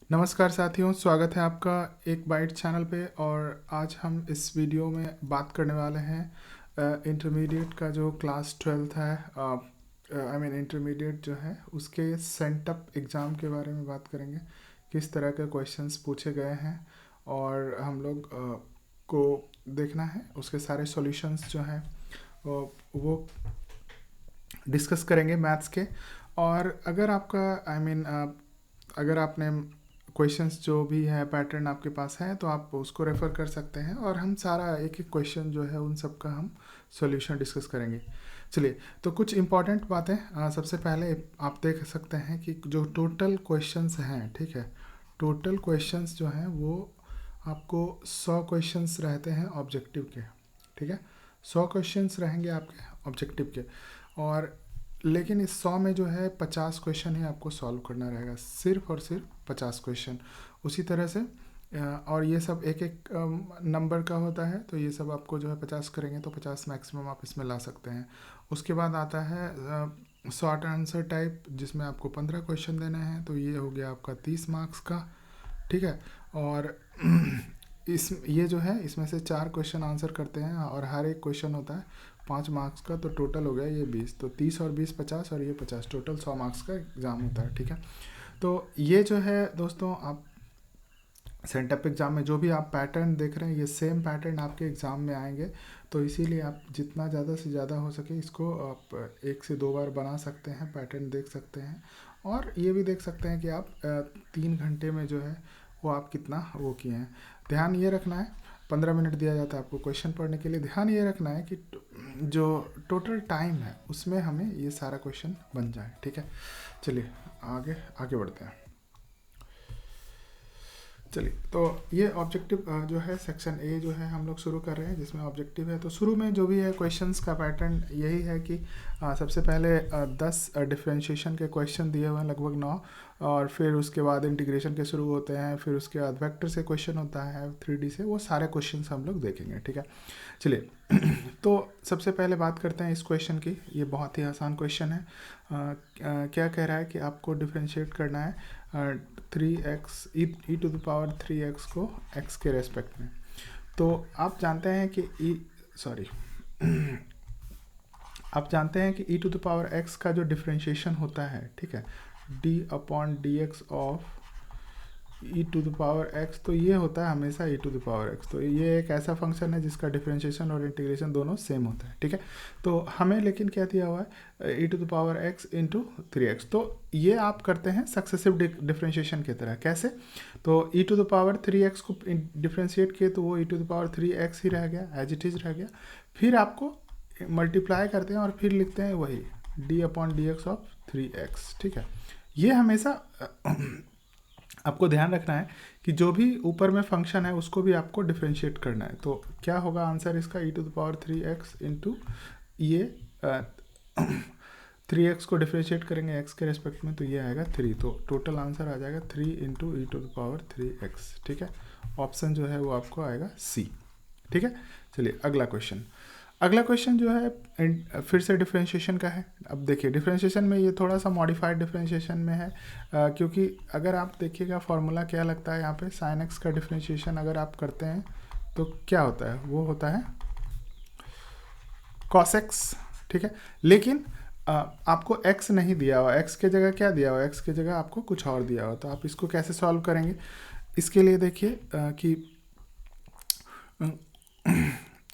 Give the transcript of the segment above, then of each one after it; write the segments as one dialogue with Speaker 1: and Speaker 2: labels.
Speaker 1: नमस्कार साथियों, स्वागत है आपका एक बाइट चैनल पे। और आज हम इस वीडियो में बात करने वाले हैं इंटरमीडिएट का जो क्लास 12th है, इंटरमीडिएट जो है उसके सेंटअप एग्ज़ाम के बारे में बात करेंगे। किस तरह के क्वेश्चंस पूछे गए हैं और हम लोग को देखना है, उसके सारे सॉल्यूशंस जो हैं वो डिस्कस करेंगे मैथ्स के। और अगर आपका अगर आपने क्वेश्चंस जो भी है पैटर्न आपके पास है तो आप उसको रेफ़र कर सकते हैं और हम सारा एक एक क्वेश्चन जो है उन सब का हम सॉल्यूशन डिस्कस करेंगे। चलिए, तो कुछ इंपॉर्टेंट बातें। सबसे पहले आप देख सकते हैं कि जो टोटल क्वेश्चंस हैं, ठीक है, टोटल क्वेश्चंस जो हैं वो आपको 100 क्वेश्चंस रहते हैं ऑब्जेक्टिव के, ठीक है। 100 क्वेश्चंस रहेंगे आपके ऑब्जेक्टिव के, और लेकिन इस 100 में जो है 50 क्वेश्चन ही आपको सॉल्व करना रहेगा, सिर्फ और सिर्फ 50 क्वेश्चन। उसी तरह से और ये सब एक एक नंबर का होता है, तो ये सब आपको जो है 50 करेंगे तो 50 मैक्सिमम आप इसमें ला सकते हैं। उसके बाद आता है शॉर्ट आंसर टाइप, जिसमें आपको 15 क्वेश्चन देने हैं, तो ये हो गया आपका 30 मार्क्स का, ठीक है। और ये जो है इसमें से 4 क्वेश्चन आंसर करते हैं और हर एक क्वेश्चन होता है 5 मार्क्स का, तो टोटल हो गया ये 20, तो 30 और 20 50 और ये 50, टोटल 100 मार्क्स का एग्ज़ाम होता है, ठीक है। तो ये जो है दोस्तों, आप सेंटअप एग्ज़ाम में जो भी आप पैटर्न देख रहे हैं, ये सेम पैटर्न आपके एग्ज़ाम में आएंगे, तो इसीलिए आप जितना ज़्यादा से ज़्यादा हो सके इसको आप 1 से 2 बार बना सकते हैं, पैटर्न देख सकते हैं। और ये भी देख सकते हैं कि आप 3 घंटे में जो है वो आप कितना वो किए हैं। ध्यान ये रखना है, 15 मिनट दिया जाता है आपको क्वेश्चन पढ़ने के लिए। ध्यान ये रखना है कि जो टोटल टाइम है उसमें हमें ये सारा क्वेश्चन बन जाए, ठीक है। चलिए आगे आगे बढ़ते हैं। चलिए, तो ये ऑब्जेक्टिव जो है सेक्शन ए जो है हम लोग शुरू कर रहे हैं, जिसमें ऑब्जेक्टिव है। तो शुरू में जो भी है क्वेश्चंस का पैटर्न यही है कि सबसे पहले 10 डिफरेंशिएशन के क्वेश्चन दिए हुए हैं, लगभग 9, और फिर उसके बाद इंटीग्रेशन के शुरू होते हैं, फिर उसके बाद वेक्टर से क्वेश्चन होता है, 3D से, वो सारे क्वेश्चन हम लोग देखेंगे, ठीक है। चलिए तो सबसे पहले बात करते हैं इस क्वेश्चन की। ये बहुत ही आसान क्वेश्चन है। क्या कह रहा है कि आपको डिफ्रेंशिएट करना है 3x E to the power 3x को x के रेस्पेक्ट में। तो आप जानते हैं कि आप जानते हैं कि e to the power x का जो डिफ्रेंशिएशन होता है, ठीक है, d upon d x of e to the power x, तो ये होता है हमेशा e to the power x। तो ये एक ऐसा फंक्शन है जिसका डिफरेंशिएशन और इंटीग्रेशन दोनों सेम होता है, ठीक है। तो हमें लेकिन क्या दिया हुआ है, e to the power x into 3x। तो ये आप करते हैं सक्सेसिव डिफरेंशिएशन की तरह। कैसे? तो e to the power 3x को डिफ्रेंशिएट किए तो वो ई टू द पावर 3x ही रह गया, एज इट इज़ रह गया। फिर आपको मल्टीप्लाई करते हैं और फिर लिखते हैं वही d upon d x of 3x, ठीक है। ये हमेशा आपको ध्यान रखना है कि जो भी ऊपर में फंक्शन है उसको भी आपको डिफरेंशिएट करना है। तो क्या होगा आंसर इसका, e to the power 3x into ये 3x को डिफरेंशिएट करेंगे x के रेस्पेक्ट में, तो ये आएगा 3। तो टोटल आंसर आ जाएगा 3 into e to the power 3x, ठीक है। ऑप्शन जो है वो आपको आएगा C, ठीक है। चलिए अगला क्वेश्चन जो है फिर से डिफरेंशिएशन का है। अब देखिए डिफरेंशिएशन में ये थोड़ा सा मॉडिफाइड डिफरेंशिएशन में है, क्योंकि अगर आप देखिएगा फॉर्मूला क्या लगता है यहाँ पे, साइन एक्स का डिफरेंशिएशन अगर आप करते हैं तो क्या होता है, वो होता है कॉस एक्स, ठीक है। लेकिन आपको x नहीं दिया हुआ, x के जगह क्या दिया हुआ, x के जगह आपको कुछ और दिया हुआ। तो आप इसको कैसे सॉल्व करेंगे, इसके लिए देखिए कि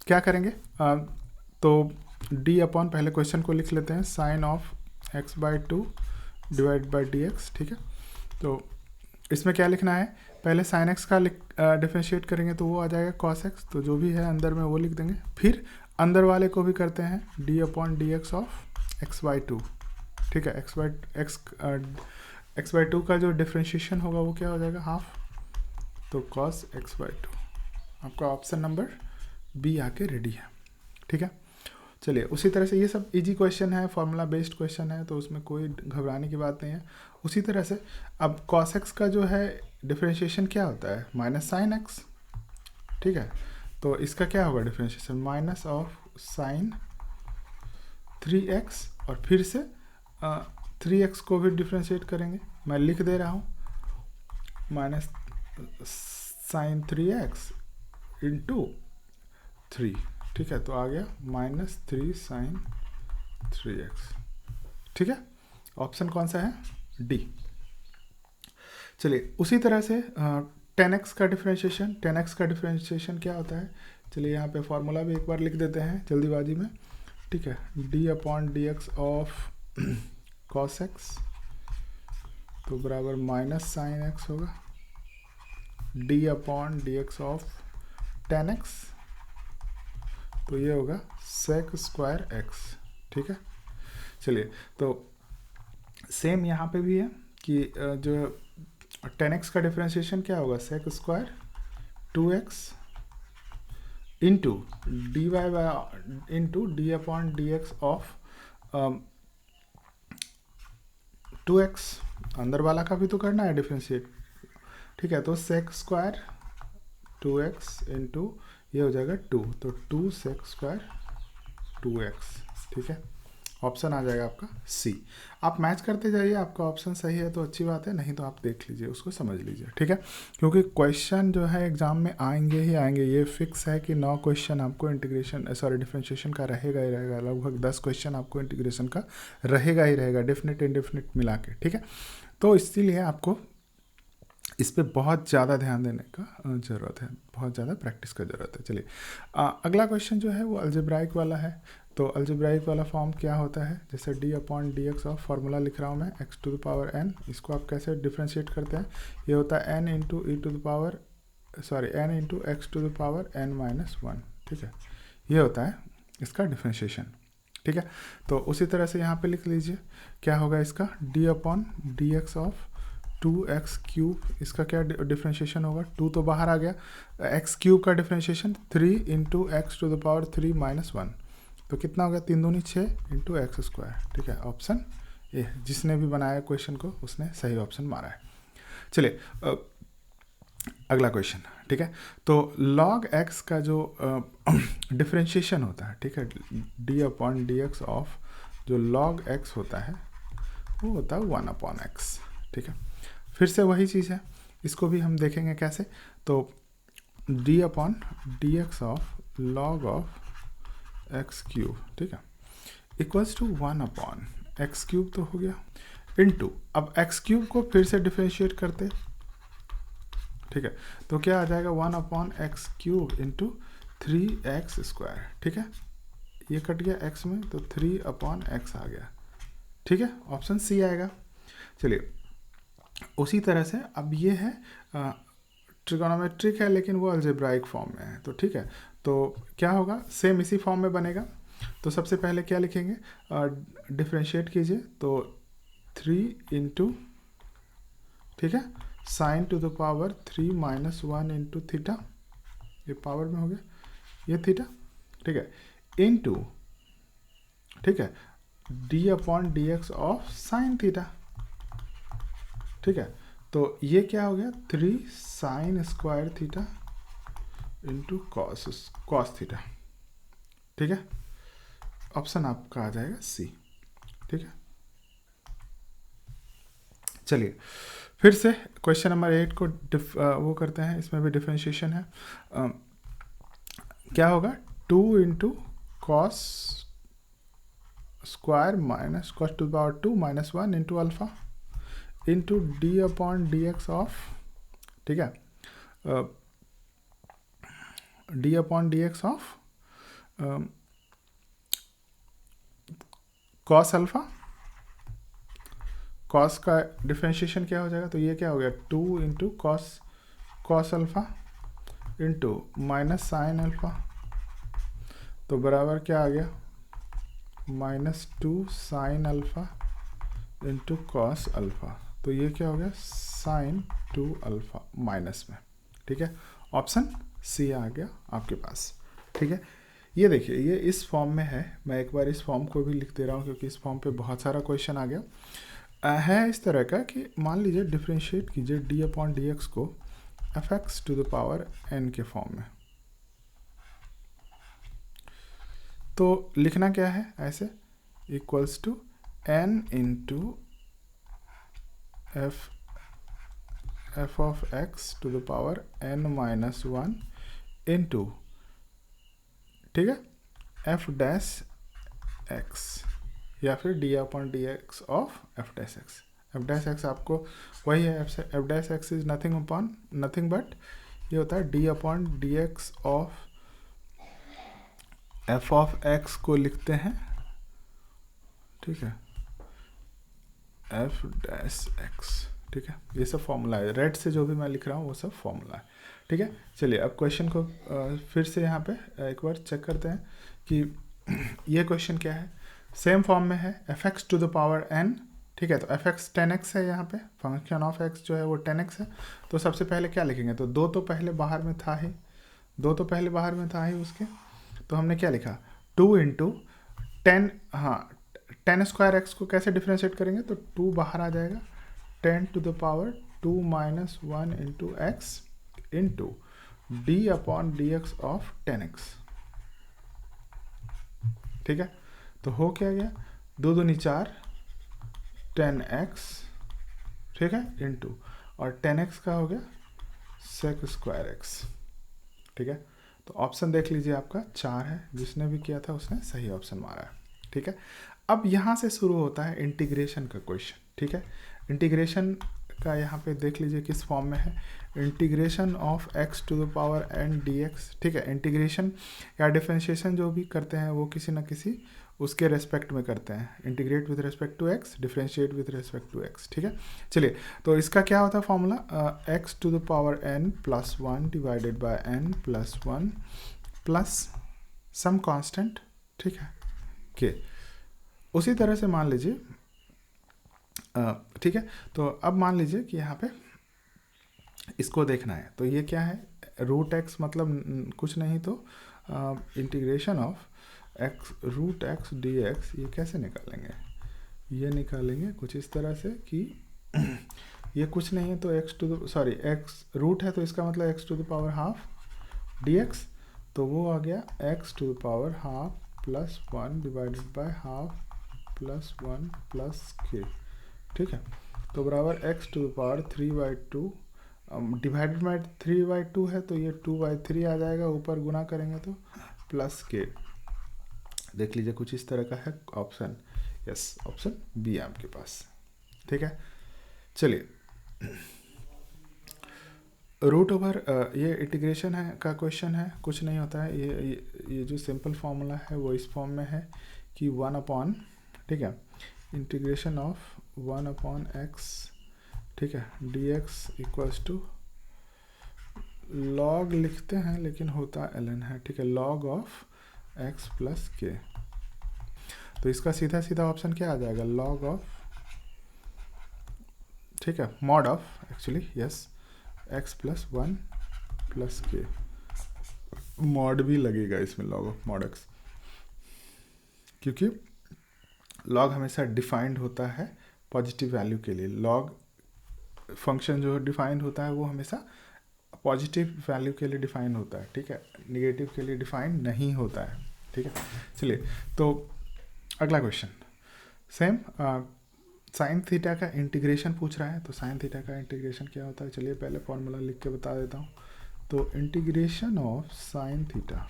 Speaker 1: क्या करेंगे। तो d अपॉन, पहले क्वेश्चन को लिख लेते हैं, sine of x/2 divide by d x, ठीक है। तो इसमें क्या लिखना है, पहले साइन x का डिफरेंशिएट करेंगे तो वो आ जाएगा cos x, तो जो भी है अंदर में वो लिख देंगे। फिर अंदर वाले को भी करते हैं d upon d x of x/2, ठीक है। x/2 का जो डिफरेंशिएशन होगा वो क्या हो जाएगा, हाफ, तो cos x/2। आपका ऑप्शन नंबर बी आके रेडी है, ठीक है। चलिए उसी तरह से ये सब इजी क्वेश्चन है, फॉर्मूला बेस्ड क्वेश्चन है, तो उसमें कोई घबराने की बात नहीं है। उसी तरह से अब cos x का जो है डिफरेंशिएशन क्या होता है, माइनस साइन x, ठीक है। तो इसका क्या होगा differentiation, minus of sine 3x, और फिर से 3x को भी डिफरेंशिएट करेंगे, मैं लिख दे रहा हूँ माइनस साइन 3x इंटू 3, ठीक है, तो आ गया -3 साइन 3x, ठीक है। ऑप्शन कौन सा है? डी। चलिए उसी तरह से 10x का डिफरेंशिएशन, 10x का डिफरेंशिएशन क्या होता है? चलिए यहाँ पे फॉर्मूला भी एक बार लिख देते हैं जल्दीबाजी में, ठीक है। d/dx ऑफ cos x तो बराबर माइनस साइन x होगा, d/dx ऑफ 10x तो ये होगा sec स्क्वायर x, ठीक है। चलिए तो सेम यहाँ पे भी है कि जो 10x का डिफरेंशिएशन क्या होगा? sec square 2x into d/dx of 2x, अंदर वाला का भी तो करना है डिफरेंशिएट, ठीक है। तो sec स्क्वायर 2x इंटू ये हो जाएगा 2, तो 2 sec स्क्वायर 2x, ठीक है। ऑप्शन आ जाएगा आपका सी। आप मैच करते जाइए, आपका ऑप्शन सही है तो अच्छी बात है, नहीं तो आप देख लीजिए, उसको समझ लीजिए, ठीक है। क्योंकि क्वेश्चन जो है एग्जाम में आएंगे ही आएंगे, ये फिक्स है कि 9 क्वेश्चन आपको डिफरेंशिएशन का रहेगा ही रहेगा, लगभग 10 क्वेश्चन आपको इंटीग्रेशन का रहेगा ही रहेगा, डेफिनेट इंडेफिनेट मिला के, ठीक है। तो इसीलिए आपको इस पर बहुत ज़्यादा ध्यान देने का ज़रूरत है, बहुत ज़्यादा प्रैक्टिस का ज़रूरत है। चलिए अगला क्वेश्चन जो है वो अलजेब्राइक वाला है। तो अलजेब्राइक वाला फॉर्म क्या होता है? जैसे d/dx ऑफ फार्मूला लिख रहा हूँ मैं x⁴n, इसको आप कैसे डिफ्रेंशिएट करते हैं? ये होता है n इंटू x⁴n-1, ठीक है, ये होता है इसका डिफ्रेंशिएशन, ठीक है। तो उसी तरह से यहाँ पे लिख लीजिए क्या होगा इसका, d/dx ऑफ 2x³, इसका क्या डिफ्रेंशिएशन होगा? 2 तो बाहर आ गया, x³ का डिफ्रेंशिएशन 3 इंटू x⁴ तो कितना हो गया? 3 दूनी 6 इंटू x², ठीक है। ऑप्शन ए, जिसने भी बनाया क्वेश्चन को उसने सही ऑप्शन मारा है। चलिए अगला क्वेश्चन, ठीक है। तो log x का जो डिफ्रेंशिएशन होता है, ठीक है, d/dx ऑफ जो log x होता है वो होता है 1/x, ठीक है। फिर से वही चीज़ है, इसको भी हम देखेंगे कैसे। तो d/dx of log of x³, ठीक है, इक्वल्स टू 1/x³ तो हो गया, इनटू अब x³ को फिर से डिफरेंशिएट करते, ठीक है, तो क्या आ जाएगा 1/x³ इंटू 3x², ठीक है, ये कट गया x में तो 3/x आ गया, ठीक है, ऑप्शन सी आएगा। चलिए उसी तरह से अब ये है ट्रिगोनोमेट्रिक है लेकिन वो अलजेब्राइक फॉर्म में है, तो ठीक है, तो क्या होगा? सेम इसी फॉर्म में बनेगा। तो सबसे पहले क्या लिखेंगे? डिफरेंशिएट कीजिए तो 3 इंटू, ठीक है, sign to the power 3 - 1 into theta, ये पावर में हो गया, ये थीटा, ठीक है, इंटू, ठीक है, d/dx ऑफ साइन थीटा, ठीक है, तो ये क्या हो गया? 3 sine square theta into cos theta, ठीक है। ऑप्शन आपका आ जाएगा सी, ठीक है। चलिए फिर से क्वेश्चन नंबर 8 को वो करते हैं, इसमें भी डिफरेंशिएशन है। क्या होगा? 2 into cos square minus cos two the power 2 - 1 into alpha into d/dx of, ठीक है, d/dx of cos alpha, cos का डिफरेंशिएशन क्या हो जाएगा? तो ये क्या हो गया? 2 into cos alpha into minus sine alpha, तो बराबर क्या आ गया? -2 sine alpha into cos alpha, तो ये क्या हो गया? साइन 2 अल्फा माइनस में, ठीक है। ऑप्शन सी आ गया आपके पास, ठीक है। ये देखिए ये इस फॉर्म में है, मैं एक बार इस फॉर्म को भी लिख दे रहा हूँ क्योंकि इस फॉर्म पे बहुत सारा क्वेश्चन आ गया है इस तरह का कि मान लीजिए डिफरेंशिएट कीजिए d/dx को f(x⁴n) के फॉर्म में, तो लिखना क्या है? ऐसे equals to n into f of x to the power n minus one into, ठीक है, एफ डैश एक्स या फिर d upon d x of f dash x. F dash x आपको वही है, f dash x is nothing upon nothing but ये होता है d upon d x of f of x को लिखते हैं, ठीक है, एफ डैश एक्स, ठीक है। ये सब फॉर्मूला है, रेड से जो भी मैं लिख रहा हूँ वो सब फॉर्मूला है, ठीक है। चलिए अब क्वेश्चन को फिर से यहाँ पे एक बार चेक करते हैं कि ये क्वेश्चन क्या है। सेम फॉर्म में है, f x to the power n, ठीक है। तो एफ एक्स 10x है, यहाँ पे फंक्शन ऑफ एक्स जो है वो 10x है। तो सबसे पहले क्या लिखेंगे, तो दो तो पहले बाहर में था ही, दो तो पहले बाहर में था ही उसके, तो हमने क्या लिखा 2 इंटू 10, हाँ 10 स्क्वायर एक्स को कैसे डिफ्रेंशिएट करेंगे, तो 2 बाहर आ जाएगा, 10 to the power 2 minus 1 into x into d upon d x of 10x, ठीक है। तो हो क्या गया, 2 दूनी 4, 10x, ठीक है, इंटू और 10x का हो गया सेक स्क्वायर एक्स, ठीक है। तो ऑप्शन देख लीजिए आपका 4 है, जिसने भी किया था उसने सही ऑप्शन मारा है, ठीक है। अब यहाँ से शुरू होता है इंटीग्रेशन का क्वेश्चन, ठीक है। इंटीग्रेशन का यहाँ पे देख लीजिए किस फॉर्म में है, integration of x to the power n dx, ठीक है। इंटीग्रेशन या डिफरेंशिएशन जो भी करते हैं वो किसी ना किसी उसके रेस्पेक्ट में करते हैं, integrate with respect to x, differentiate with respect to x, ठीक है। चलिए तो इसका क्या होता है formula, x to the power n plus 1 divided by n plus 1 plus some constant, ठीक है, के। उसी तरह से मान लीजिए, ठीक है। तो अब मान लीजिए कि यहाँ पे इसको देखना है, तो ये क्या है, रूट एक्स मतलब कुछ नहीं तो integration of x root x d x, ये कैसे निकालेंगे, ये निकालेंगे कुछ इस तरह से कि ये कुछ नहीं है तो x to the sorry x root है तो इसका मतलब x to the power half d x, तो वो आ गया x to the power half plus 1 divided by half plus 1 plus k, ठीक है। तो बराबर x to the power 3/2 divided by 3/2 है तो ये 2/3 आ जाएगा, ऊपर गुना करेंगे तो प्लस के। देख लीजिए कुछ इस तरह का है ऑप्शन, यस ऑप्शन बी है आपके पास, ठीक है। चलिए रूट ओवर ये इंटीग्रेशन है का क्वेश्चन है, कुछ नहीं होता है, ये जो सिंपल फार्मूला है वो इस फॉर्म में है कि 1 अपॉन, ठीक है, इंटीग्रेशन ऑफ 1 अपॉन एक्स, ठीक है, d x equals to log लिखते हैं लेकिन होता ln है, ठीक है, लॉग ऑफ x प्लस के। तो इसका सीधा सीधा ऑप्शन क्या आ जाएगा, लॉग ऑफ, ठीक है, mod of actually yes x plus 1 plus के, मॉड भी लगेगा इसमें, लॉग ऑफ मॉड x, क्योंकि लॉग हमेशा डिफाइंड होता है पॉजिटिव वैल्यू के लिए, लॉग फंक्शन जो डिफाइंड होता है वो हमेशा पॉजिटिव वैल्यू के लिए डिफाइन होता है, ठीक है, निगेटिव के लिए डिफाइन नहीं होता है, ठीक है। चलिए तो अगला क्वेश्चन सेम साइन थीटा का इंटीग्रेशन पूछ रहा है, तो साइन थीटा का इंटीग्रेशन क्या होता है, चलिए पहले फॉर्मूला लिख के बता देता हूँ। तो integration of sine theta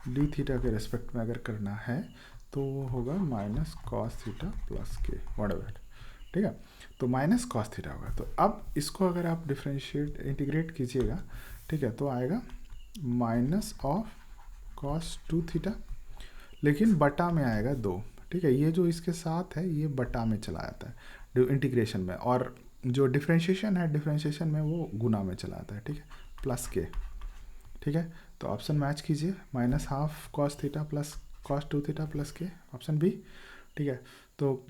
Speaker 1: D theta के रेस्पेक्ट में अगर करना है तो वो होगा माइनस कॉस थीटा प्लस के व्हाटएवर, ठीक है। तो माइनस कॉस थीटा होगा, तो अब इसको अगर आप डिफरेंशिएट इंटीग्रेट कीजिएगा, ठीक है, तो आएगा माइनस ऑफ कॉस 2 थीटा, लेकिन बटा में आएगा 2, ठीक है। ये जो इसके साथ है ये बटा में चला जाता है इंटीग्रेशन में, और जो डिफरेंशिएशन है डिफरेंशिएशन में वो गुना में चला जाता है, ठीक है, प्लस के, ठीक है। तो ऑप्शन मैच कीजिए, minus half cos theta plus cos 2 theta plus के, ऑप्शन बी, ठीक है। तो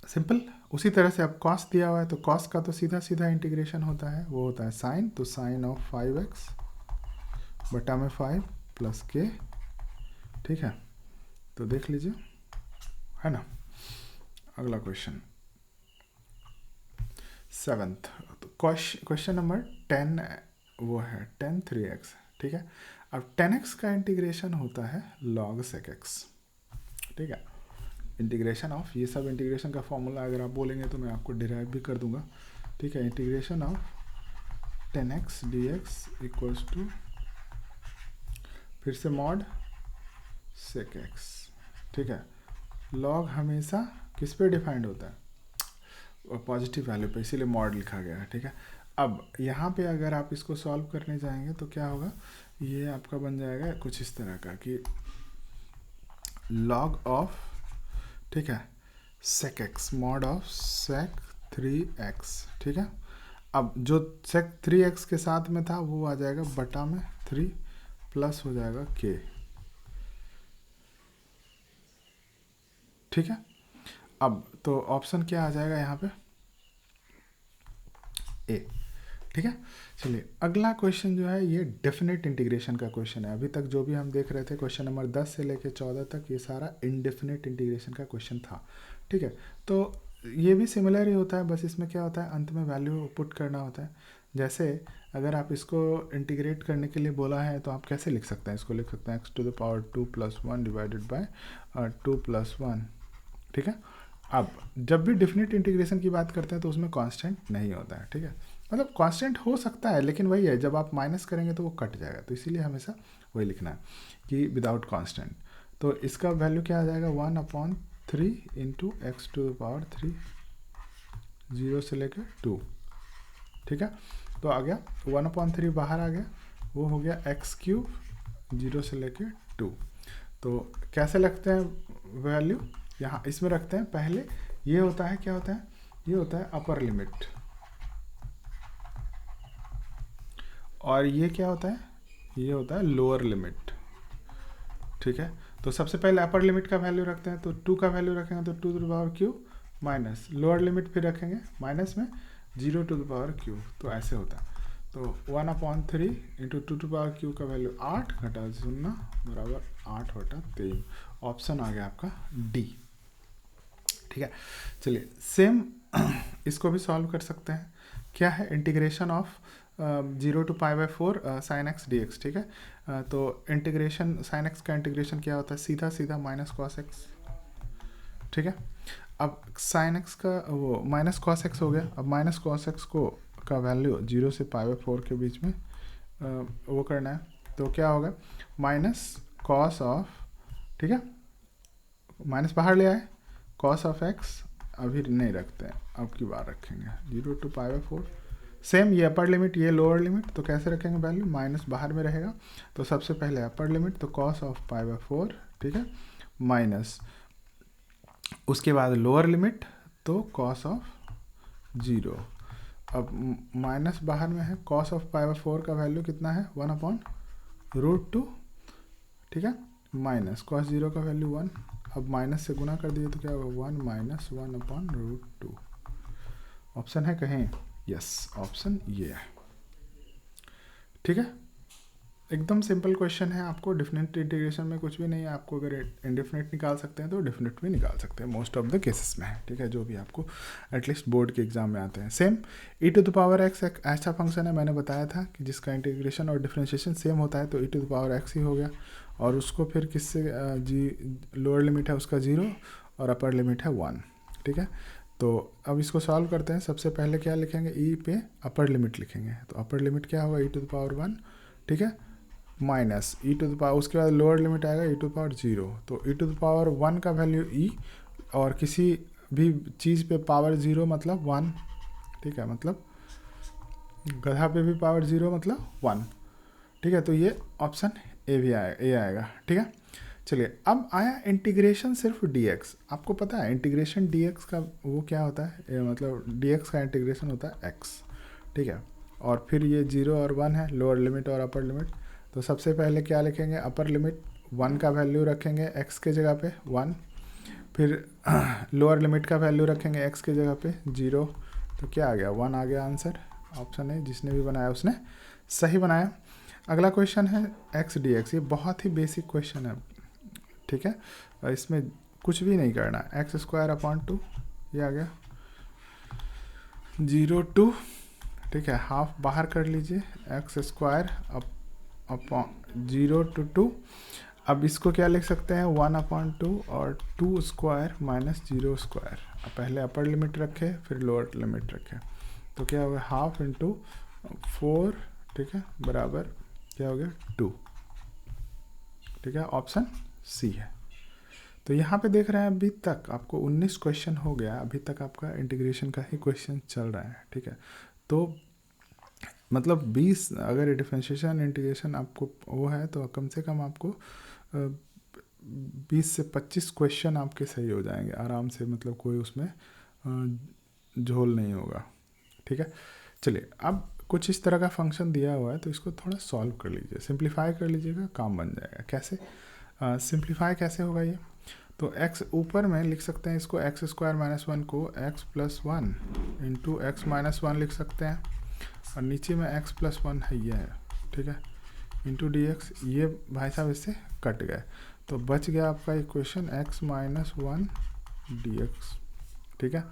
Speaker 1: सिंपल उसी तरह से अब कॉस दिया हुआ है तो कॉस का तो सीधा सीधा इंटीग्रेशन होता है, वो होता है साइन, तो साइन ऑफ 5x बटा में 5 प्लस के, ठीक है। तो देख लीजिए, है ना। अगला क्वेश्चन 7th, तो क्वेश्चन नंबर 10 वो है 10 3x, ठीक है। अब 10x का इंटीग्रेशन होता है log sec x, ठीक है। इंटीग्रेशन ऑफ ये सब इंटीग्रेशन का फॉर्मूला अगर आप बोलेंगे तो मैं आपको डिराइव भी कर दूंगा, ठीक है, integration of 10x dx equals to फिर से मॉड sec x, ठीक है। लॉग हमेशा किस पे डिफाइंड होता है, पॉजिटिव वैल्यू पे, इसीलिए मॉड लिखा गया है, ठीक है। अब यहाँ पे अगर आप इसको सॉल्व करने जाएंगे तो क्या होगा, ये आपका बन जाएगा कुछ इस तरह का कि log ऑफ, ठीक है, sec x, mod of sec 3x, ठीक है। अब जो sec 3x के साथ में था वो आ जाएगा बटा में 3 प्लस हो जाएगा k, ठीक है। अब तो ऑप्शन क्या आ जाएगा यहाँ पे, ए, ठीक है। चलिए अगला क्वेश्चन जो है ये डेफिनेट इंटीग्रेशन का क्वेश्चन है। अभी तक जो भी हम देख रहे थे क्वेश्चन नंबर 10 से लेकर 14 तक ये सारा इनडेफिनेट इंटीग्रेशन का क्वेश्चन था, ठीक है। तो ये भी सिमिलर ही होता है, बस इसमें क्या होता है अंत में वैल्यू पुट करना होता है। जैसे अगर आप इसको इंटीग्रेट करने के लिए बोला है तो आप कैसे लिख सकते हैं, इसको लिख सकते हैं x to the power 2 plus 1 divided by 2 plus 1, ठीक है। अब जब भी डेफिनेट इंटीग्रेशन की बात करते हैं तो उसमें कांस्टेंट नहीं होता है, ठीक है। मतलब कांस्टेंट हो सकता है लेकिन वही है, जब आप माइनस करेंगे तो वो कट जाएगा, तो इसीलिए हमेशा वही लिखना है कि विदाउट कांस्टेंट। तो इसका वैल्यू क्या आ जाएगा 1/3 into x to the power 3, 0 से लेकर 2, ठीक है। तो आ गया 1/3 बाहर आ गया, वो हो गया x³ 0 से लेकर 2। तो कैसे लगते हैं वैल्यू, यहाँ इसमें रखते हैं। पहले ये होता है, क्या होता है, ये होता है अपर लिमिट, और ये क्या होता है, ये होता है लोअर लिमिट, ठीक है। तो सबसे पहले अपर लिमिट का वैल्यू रखते हैं, तो 2 का वैल्यू रखेंगे तो 2 to the power q minus lower limit फिर रखेंगे माइनस में 0 टू द पावर क्यू, तो ऐसे होता है। तो 1/3 इंटू 2 टू पावर क्यू का वैल्यू 8 घटा 0 बराबर 8/3, ऑप्शन आ गया आपका डी, ठीक है। चलिए सेम इसको भी सॉल्व कर सकते हैं। क्या है, integration of 0 to π/4 sin x dx, ठीक है। तो इंटीग्रेशन sin x का इंटीग्रेशन क्या होता है, सीधा सीधा माइनस कॉस एक्स, ठीक है। अब sin x का वो माइनस कॉस एक्स हो गया। अब माइनस कॉस एक्स को का वैल्यू 0 से π/4 के बीच में वो करना है, तो क्या होगा माइनस कॉस ऑफ, ठीक है, माइनस बाहर ले आए, कॉस ऑफ एक्स अभी नहीं रखते हैं, अब की बार रखेंगे 0 टू π/4। सेम ये अपर लिमिट, ये लोअर लिमिट, तो कैसे रखेंगे वैल्यू, माइनस बाहर में रहेगा, तो सबसे पहले अपर लिमिट तो कॉस ऑफ π/4, ठीक है, माइनस उसके बाद लोअर लिमिट तो कॉस ऑफ 0। अब माइनस बाहर में है, कॉस ऑफ π/4 का वैल्यू कितना है 1/√2, ठीक है, माइनस कॉस 0 का वैल्यू 1। अब माइनस से गुना कर दिए तो क्या होगा 1 माइनस 1/√2। ऑप्शन है कहीं, यस ऑप्शन ये है, ठीक है। एकदम सिंपल क्वेश्चन है, आपको डेफिनेट इंटीग्रेशन में कुछ भी नहीं है। आपको अगर इंडेफिनेट निकाल सकते हैं तो डेफिनेट भी निकाल सकते हैं, मोस्ट ऑफ द केसेस में है, ठीक है, जो भी आपको एटलीस्ट बोर्ड के एग्जाम में आते हैं। सेम e⁻x एक ऐसा फंक्शन है, मैंने बताया था कि जिसका इंटीग्रेशन और डिफरेंशिएशन सेम होता है, तो e⁻x ही हो गया, और उसको फिर किससे लोअर लिमिट है उसका 0 और अपर लिमिट है 1, ठीक है। तो अब इसको सॉल्व करते हैं। सबसे पहले क्या लिखेंगे, ई पे अपर लिमिट लिखेंगे, तो अपर लिमिट क्या होगा e⁻1, ठीक है, माइनस उसके बाद लोअर लिमिट आएगा e⁻0। तो e⁻1 का वैल्यू e, और किसी भी चीज़ पे पावर 0 मतलब 1, ठीक है, मतलब गधा पे भी पावर 0 मतलब 1, ठीक है। तो ये ऑप्शन ए भी आएगा, ठीक है। चलिए अब आया इंटीग्रेशन सिर्फ dx। आपको पता है इंटीग्रेशन dx का वो क्या होता है, मतलब dx का इंटीग्रेशन होता है x, ठीक है, और फिर ये 0 और 1 है, लोअर लिमिट और अपर लिमिट। तो सबसे पहले क्या लिखेंगे, अपर लिमिट 1 का वैल्यू रखेंगे x के जगह पे 1, फिर लोअर लिमिट का वैल्यू रखेंगे x के जगह पे 0, तो क्या आ गया 1 आ गया आंसर। ऑप्शन है, जिसने भी बनाया उसने सही बनाया। अगला क्वेश्चन है x dx, ये बहुत ही बेसिक क्वेश्चन है, ठीक है, इसमें कुछ भी नहीं करना, x² 2 ये आ गया 0 to, ठीक है, हाफ बाहर कर लीजिए, x² 0 to 2। अब इसको क्या लिख सकते हैं 1/2 और 2² माइनस 0²। अब पहले अपर लिमिट रखे फिर लोअर लिमिट रखे, तो क्या हो गया, हाफ इंटू 4, ठीक है, बराबर क्या हो गया 2, ठीक है, ऑप्शन सी है। तो यहाँ पे देख रहे हैं अभी तक आपको 19 क्वेश्चन हो गया, अभी तक आपका इंटीग्रेशन का ही क्वेश्चन चल रहा है, ठीक है। तो मतलब 20 अगर डिफरेंशिएशन इंटीग्रेशन आपको वो है तो कम से कम आपको 20 से 25 क्वेश्चन आपके सही हो जाएंगे आराम से, मतलब कोई उसमें झोल नहीं होगा, ठीक है। चलिए अब कुछ इस तरह का फंक्शन दिया हुआ है तो इसको थोड़ा सॉल्व कर लीजिए, सिंप्लीफाई कर लीजिएगा, काम बन जाएगा। कैसे सिंप्लीफाई कैसे होगा ये, तो x ऊपर में लिख सकते हैं इसको x स्क्वायर माइनस 1 को x plus 1 into x minus 1 लिख सकते हैं, और नीचे में x प्लस 1 है ये है, ठीक है, इंटू डी एक्स, ये भाई साहब इससे कट गए तो बच गया आपका equation x minus 1 D x, ठीक है।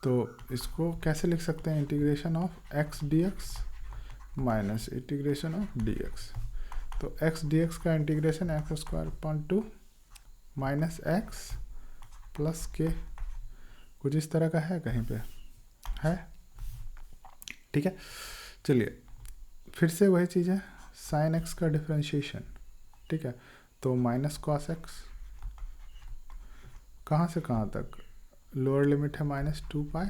Speaker 1: तो इसको कैसे लिख सकते हैं, integration of x D x minus integration of D x. तो x डी एक्स का integration x square upon 2 minus x plus के, कुछ इस तरह का है कहीं पे है, ठीक है। चलिए फिर से वही चीज़ है, साइन एक्स का डिफरेंशिएशन, ठीक है, तो माइनस कॉस एक्स, कहाँ से कहाँ तक, लोअर लिमिट है माइनस 2 पाई,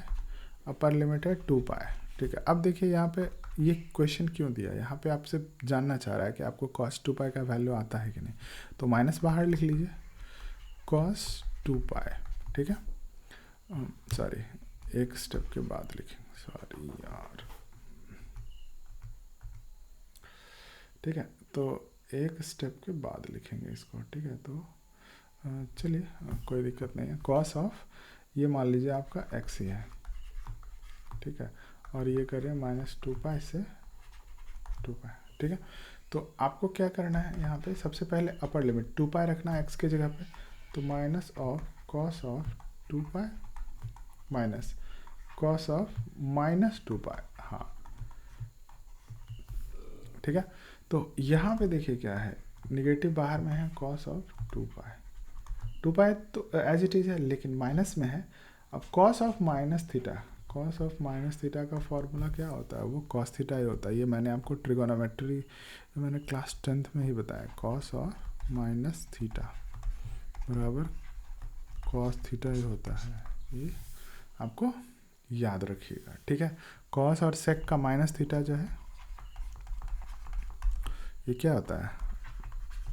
Speaker 1: अपर लिमिट है 2 पाई, ठीक है। अब देखिए यहाँ पे ये क्वेश्चन क्यों दिया, यहाँ पे आपसे जानना चाह रहा है कि आपको कॉस 2 पाई का वैल्यू आता है कि नहीं, तो माइनस बाहर लिख लीजिए, कॉस 2 पाई, ठीक है, सॉरी एक स्टेप के बाद लिखेंगे, सॉरी यार, ठीक है, तो एक स्टेप के बाद लिखेंगे इसको, ठीक है। तो चलिए कोई दिक्कत नहीं है, कॉस ऑफ ये मान लीजिए आपका एक्स ही है, ठीक है, और ये करें माइनस 2 पाई से 2 पाई, ठीक है। तो आपको क्या करना है यहाँ पे, सबसे पहले अपर लिमिट 2 पाई रखना है एक्स के जगह पे, तो minus of cos of 2 pi minus cos of minus 2 पाई, हाँ, ठीक है। तो यहाँ पे देखिए क्या है, निगेटिव बाहर में है, कॉस ऑफ 2 पाई तो एज इट इज़ है, लेकिन माइनस में है। अब cos of minus theta, cos of minus theta का फॉर्मूला क्या होता है, वो कॉस थीटा ही होता है, ये मैंने आपको ट्रिगोनोमेट्री मैंने क्लास 10th में ही बताया, कॉस ऑफ माइनस थीटा बराबर कॉस थीटा ही होता है, ये आपको याद रखिएगा, ठीक है। कॉस और सेक का माइनस थीटा जो है ये क्या होता है,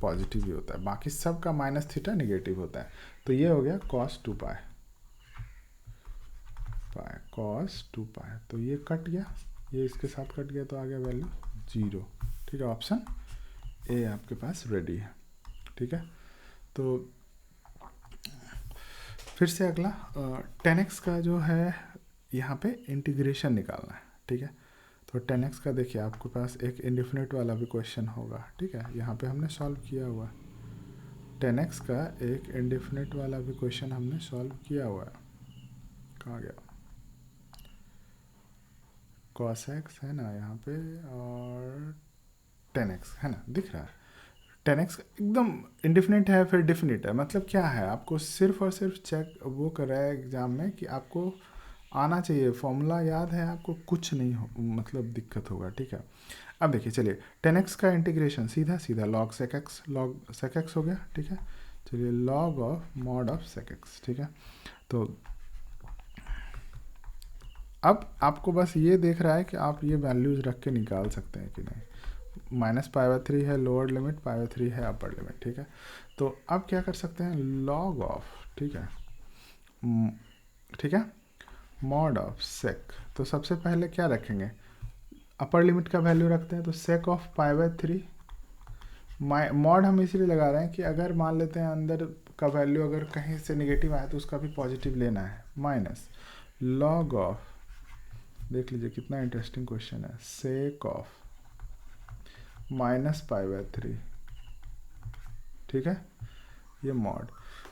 Speaker 1: पॉजिटिव ही होता है, बाकी सब का माइनस थीटा निगेटिव होता है। तो ये हो गया कॉस 2 पाई कॉस 2 पाई, तो ये कट गया, ये इसके साथ कट गया, तो आ गया वैल्यू 0, ठीक है, ऑप्शन ए आपके पास रेडी है, ठीक है। तो फिर से अगला 10x का जो है यहाँ पे इंटीग्रेशन निकालना है, ठीक है। तो 10x का देखिए आपके पास एक इंडेफिनिट वाला भी क्वेश्चन होगा, ठीक है, यहाँ पे हमने सॉल्व किया हुआ है, 10x का एक इंडेफिनिट वाला भी क्वेश्चन हमने सॉल्व किया हुआ है, कहाँ गया, cos x है ना यहाँ पे, और 10x है ना, दिख रहा है, 10x एकदम इंडेफिनिट है, फिर डिफिनिट है, मतलब क्या है, आपको सिर्फ और सिर्फ चेक वो कर रहा है एग्जाम में कि आपको आना चाहिए, फॉर्मूला याद है आपको, कुछ नहीं हो मतलब दिक्कत होगा, ठीक है। अब देखिए चलिए 10x का इंटीग्रेशन सीधा सीधा लॉग सेक एक्स हो गया, ठीक है। चलिए log of mod of sec x, ठीक है। तो अब आपको बस ये देख रहा है कि आप ये वैल्यूज रख के निकाल सकते हैं कि नहीं, माइनस π/3 है लोअर लिमिट, π/3 है अपर लिमिट, ठीक है। तो अब क्या कर सकते हैं, लॉग ऑफ, ठीक है, ठीक है, मॉड ऑफ सेक, तो सबसे पहले क्या रखेंगे, अपर लिमिट का वैल्यू रखते हैं, तो सेक ऑफ π/3, मॉड हम इसलिए लगा रहे हैं कि अगर मान लेते हैं अंदर का वैल्यू अगर कहीं से निगेटिव आया तो उसका भी पॉजिटिव लेना है, माइनस लॉग ऑफ, देख लीजिए कितना इंटरेस्टिंग क्वेश्चन है, सेक ऑफ माइनस π/3, ठीक है, ये मॉड।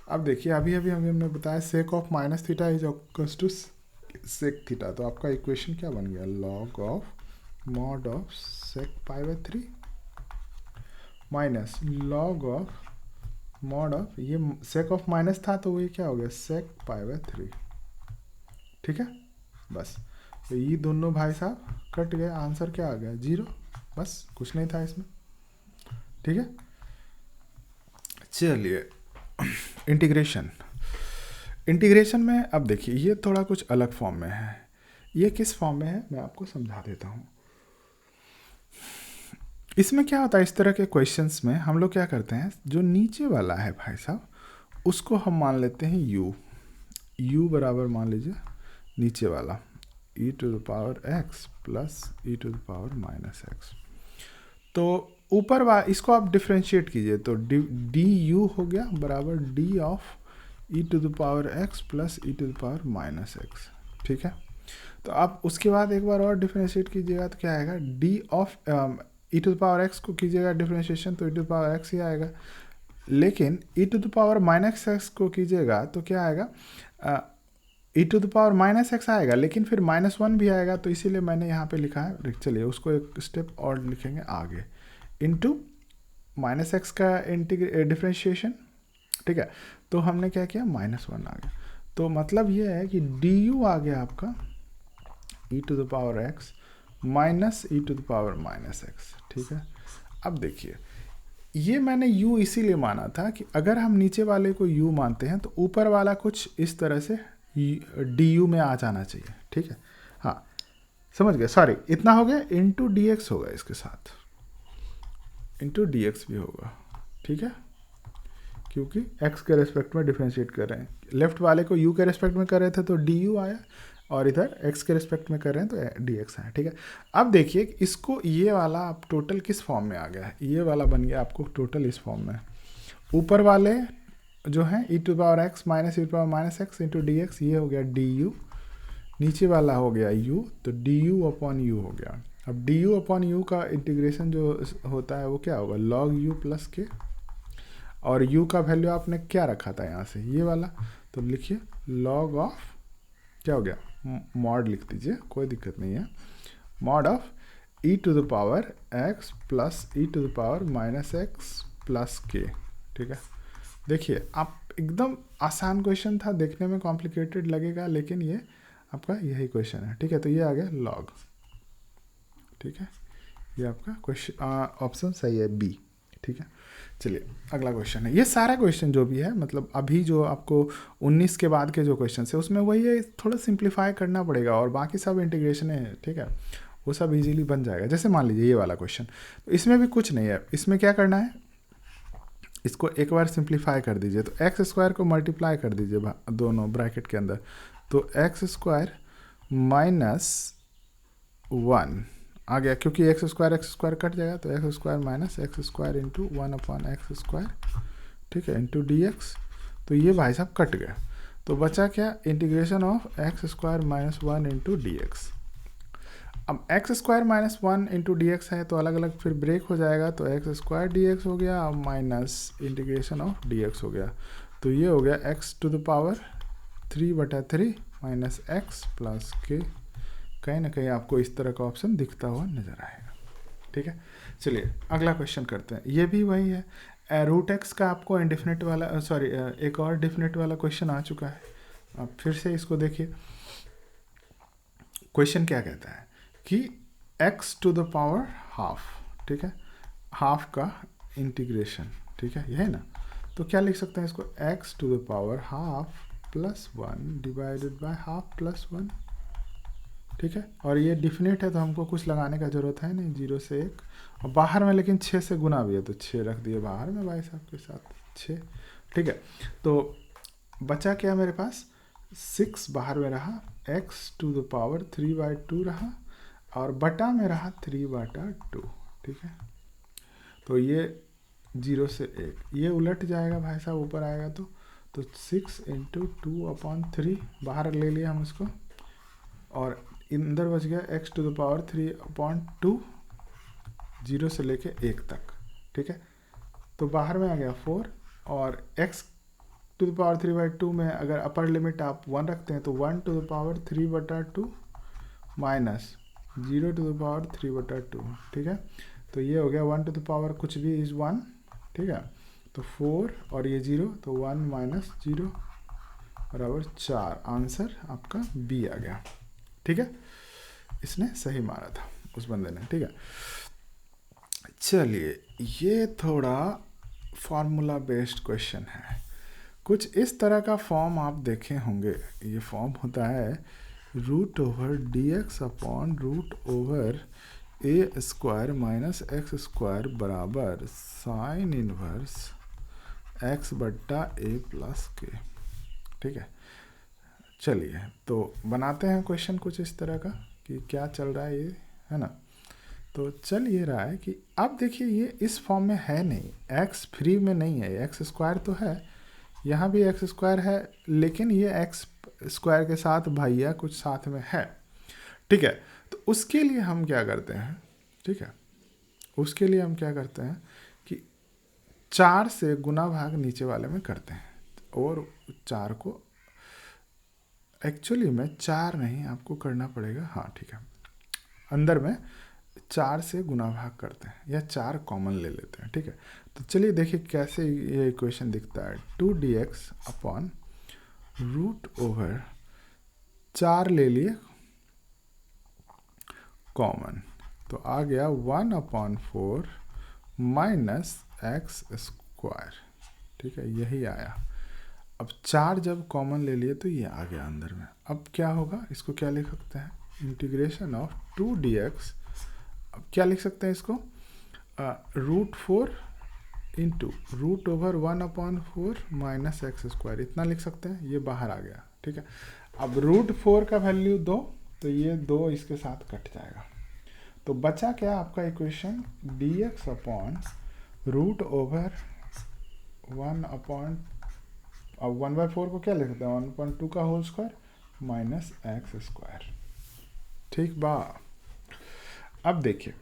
Speaker 1: अब देखिए अभी हमने बताया sec of minus theta is equals to sec theta, तो आपका इक्वेशन क्या बन गया, log of mod of sec π/3 minus log of mod of, ये सेक ऑफ माइनस था तो ये क्या हो गया, सेक π/3, ठीक है। बस तो ये दोनों भाई साहब कट गए, आंसर क्या आ गया 0, बस कुछ नहीं था इसमें। ठीक है, चलिए इंटीग्रेशन। इंटीग्रेशन में अब देखिए ये थोड़ा कुछ अलग फॉर्म में है। ये किस फॉर्म में है मैं आपको समझा देता हूँ। इसमें क्या होता है, इस तरह के क्वेश्चंस में हम लोग क्या करते हैं, जो नीचे वाला है भाई साहब उसको हम मान लेते हैं u बराबर मान लीजिए नीचे वाला e⁻x प्लस e⁻−x। तो ऊपर इसको आप डिफ्रेंशिएट कीजिए तो du हो गया बराबर d of e⁻x plus e⁻−x। ठीक है, तो आप उसके बाद एक बार और डिफ्रेंशिएट कीजिएगा तो क्या आएगा, d ऑफ e⁻x को कीजिएगा डिफ्रेंशिएशन तो e⁻x ही आएगा, लेकिन e⁻−x को कीजिएगा तो क्या आएगा, e⁻−x आएगा, लेकिन फिर -1 भी आएगा। तो इसीलिए मैंने यहाँ पे लिखा है, चलिए उसको एक स्टेप और लिखेंगे आगे, इंटू -x का डिफ्रेंशिएशन। ठीक है, तो हमने क्या किया, -1 आ गया। तो मतलब ये है कि du आ गया आपका e⁻x माइनस e⁻−x। ठीक है, अब देखिए ये मैंने u इसीलिए माना था कि अगर हम नीचे वाले को u मानते हैं तो ऊपर वाला कुछ इस तरह से du में आ जाना चाहिए। ठीक है, हाँ समझ गए, सॉरी इतना हो गया, इंटू dx होगा, इसके साथ इंटू dx भी होगा। ठीक है, क्योंकि x के रेस्पेक्ट में डिफ्रेंशिएट कर रहे हैं, लेफ्ट वाले को u के रेस्पेक्ट में कर रहे थे तो du आया, और इधर x के रेस्पेक्ट में कर रहे हैं तो dx आया। ठीक है, अब देखिए इसको ये वाला आप टोटल किस फॉर्म में आ गया है, ये वाला बन गया आपको टोटल इस फॉर्म में। ऊपर वाले जो है e⁻x minus e⁻−x into dx, ये हो गया du, नीचे वाला हो गया u, तो du अपॉन u हो गया। अब du अपॉन u का इंटीग्रेशन जो होता है वो क्या होगा, log u प्लस के, और u का वैल्यू आपने क्या रखा था यहाँ से, ये वाला, तो लिखिए log ऑफ क्या हो गया, मॉड लिख दीजिए, कोई दिक्कत नहीं है, mod of e⁻x plus e⁻−x plus k. ठीक है, देखिए आप एकदम आसान क्वेश्चन था, देखने में कॉम्प्लिकेटेड लगेगा लेकिन ये आपका यही क्वेश्चन है। ठीक है, तो ये आ गया लॉग। ठीक है, ये आपका क्वेश्चन ऑप्शन सही है बी। ठीक है, चलिए अगला क्वेश्चन है। ये सारा क्वेश्चन जो भी है, मतलब अभी जो आपको 19 के बाद के जो क्वेश्चन है उसमें वही है, थोड़ा सिंप्लीफाई करना पड़ेगा, और बाकी सब इंटीग्रेशन है। ठीक है, वो सब इजीली बन जाएगा। जैसे मान लीजिए ये वाला क्वेश्चन, तो इसमें भी कुछ नहीं है, इसमें क्या करना है, इसको एक बार सिंप्लीफाई कर दीजिए, तो एक्स स्क्वायर को मल्टीप्लाई कर दीजिए दोनों ब्रैकेट के अंदर, तो एक्स स्क्वायर माइनस 1 आ गया, क्योंकि एक्स स्क्वायर कट जाएगा, तो x square minus x square into 1 upon x square. ठीक है, इंटू dx, तो ये भाई साहब कट गया, तो बचा क्या, integration of x square minus 1 into dx। अब x square minus 1 into dx है तो अलग अलग फिर ब्रेक हो जाएगा, तो एक्स स्क्वायर dx हो गया माइनस इंटीग्रेशन ऑफ dx हो गया, तो ये हो गया x⁻³ माइनस x प्लस के। कहीं ना कहीं आपको इस तरह का ऑप्शन दिखता हुआ नजर आएगा। ठीक है, चलिए अगला क्वेश्चन करते हैं। ये भी वही है, √x का आपको इंडेफिनिट वाला, सॉरी एक और डेफिनेट वाला क्वेश्चन आ चुका है। अब फिर से इसको देखिए, क्वेश्चन क्या कहता है कि x⁻²। ठीक है, हाफ का इंटीग्रेशन। ठीक है, यह है ना, तो क्या लिख सकते हैं इसको, x⁻² plus 1 divided by half plus 1। ठीक है, और ये डिफिनेट है तो हमको कुछ लगाने का ज़रूरत है नहीं, 0 से 1, और बाहर में लेकिन 6 से गुना भी है तो 6 रख दिए बाहर में भाई साहब के साथ 6। ठीक है, तो बचा क्या मेरे पास, 6 बाहर में रहा, x⁻³ रहा, और बटा में रहा 3/2। ठीक है, तो ये 0 से 1 ये उलट जाएगा भाई साहब, ऊपर आएगा तो 6 इंटू 2/3 बाहर ले लिया हम इसको, और अंदर बच गया x⁻³ 0 से लेके 1 तक। ठीक है, तो बाहर में आ गया 4, और x⁻³ में अगर अपर लिमिट आप 1 रखते हैं तो 1⁻³ माइनस 0⁻³/2। ठीक है, तो ये हो गया 1 कुछ भी इज 1। ठीक है, तो 4 और ये 0, तो 1 माइनस 0 बराबर 4। आंसर आपका बी आ गया। ठीक है, इसने सही मारा था उस बंदे ने, ठीक है। चलिए, ये थोड़ा फार्मूला बेस्ड क्वेश्चन है। कुछ इस तरह का फॉर्म आप देखे होंगे। ये फॉर्म होता है root over d x upon root over a square minus x square बराबर साइन इनवर्स एक्स बट्टा ए प्लस के, ठीक है। चलिए, तो बनाते हैं क्वेश्चन कुछ इस तरह का कि क्या चल रहा है ये, है ना। तो चल ये रहा है कि अब देखिए ये इस फॉर्म में है नहीं, एक्स फ्री में नहीं है, एक्स स्क्वायर तो है, यहाँ भी एक्स स्क्वायर है, लेकिन ये एक्स स्क्वायर के साथ भैया कुछ साथ में है, ठीक है। तो उसके लिए हम क्या करते हैं, ठीक है, उसके लिए हम क्या करते हैं कि 4 से गुना भाग नीचे वाले में करते हैं, और 4 को एक्चुअली में 4 नहीं आपको करना पड़ेगा, हाँ ठीक है, अंदर में 4 से गुना भाग करते हैं या 4 कॉमन ले लेते हैं, ठीक है। तो चलिए देखिए कैसे ये इक्वेशन दिखता है। 2dx अपॉन रूट ओवर 4 ले लिए कॉमन, तो आ गया 1/4 माइनस एक्स स्क्वायर, ठीक है, यही आया। अब 4 जब कॉमन ले लिए तो ये आ गया अंदर में। अब क्या होगा, इसको क्या लिख सकते हैं, इंटीग्रेशन ऑफ 2dx। अब क्या लिख सकते हैं इसको, √4 into root over 1/4 minus x square, इतना लिख सकते हैं, ये बाहर आ गया, ठीक है। अब √4 का वैल्यू 2, तो ये 2 इसके साथ कट जाएगा, तो बचा क्या आपका equation, dx upon root over 1/4 को क्या लिख सकते हैं, 1/2 का whole square minus x square, ठीक बा। अब देखिए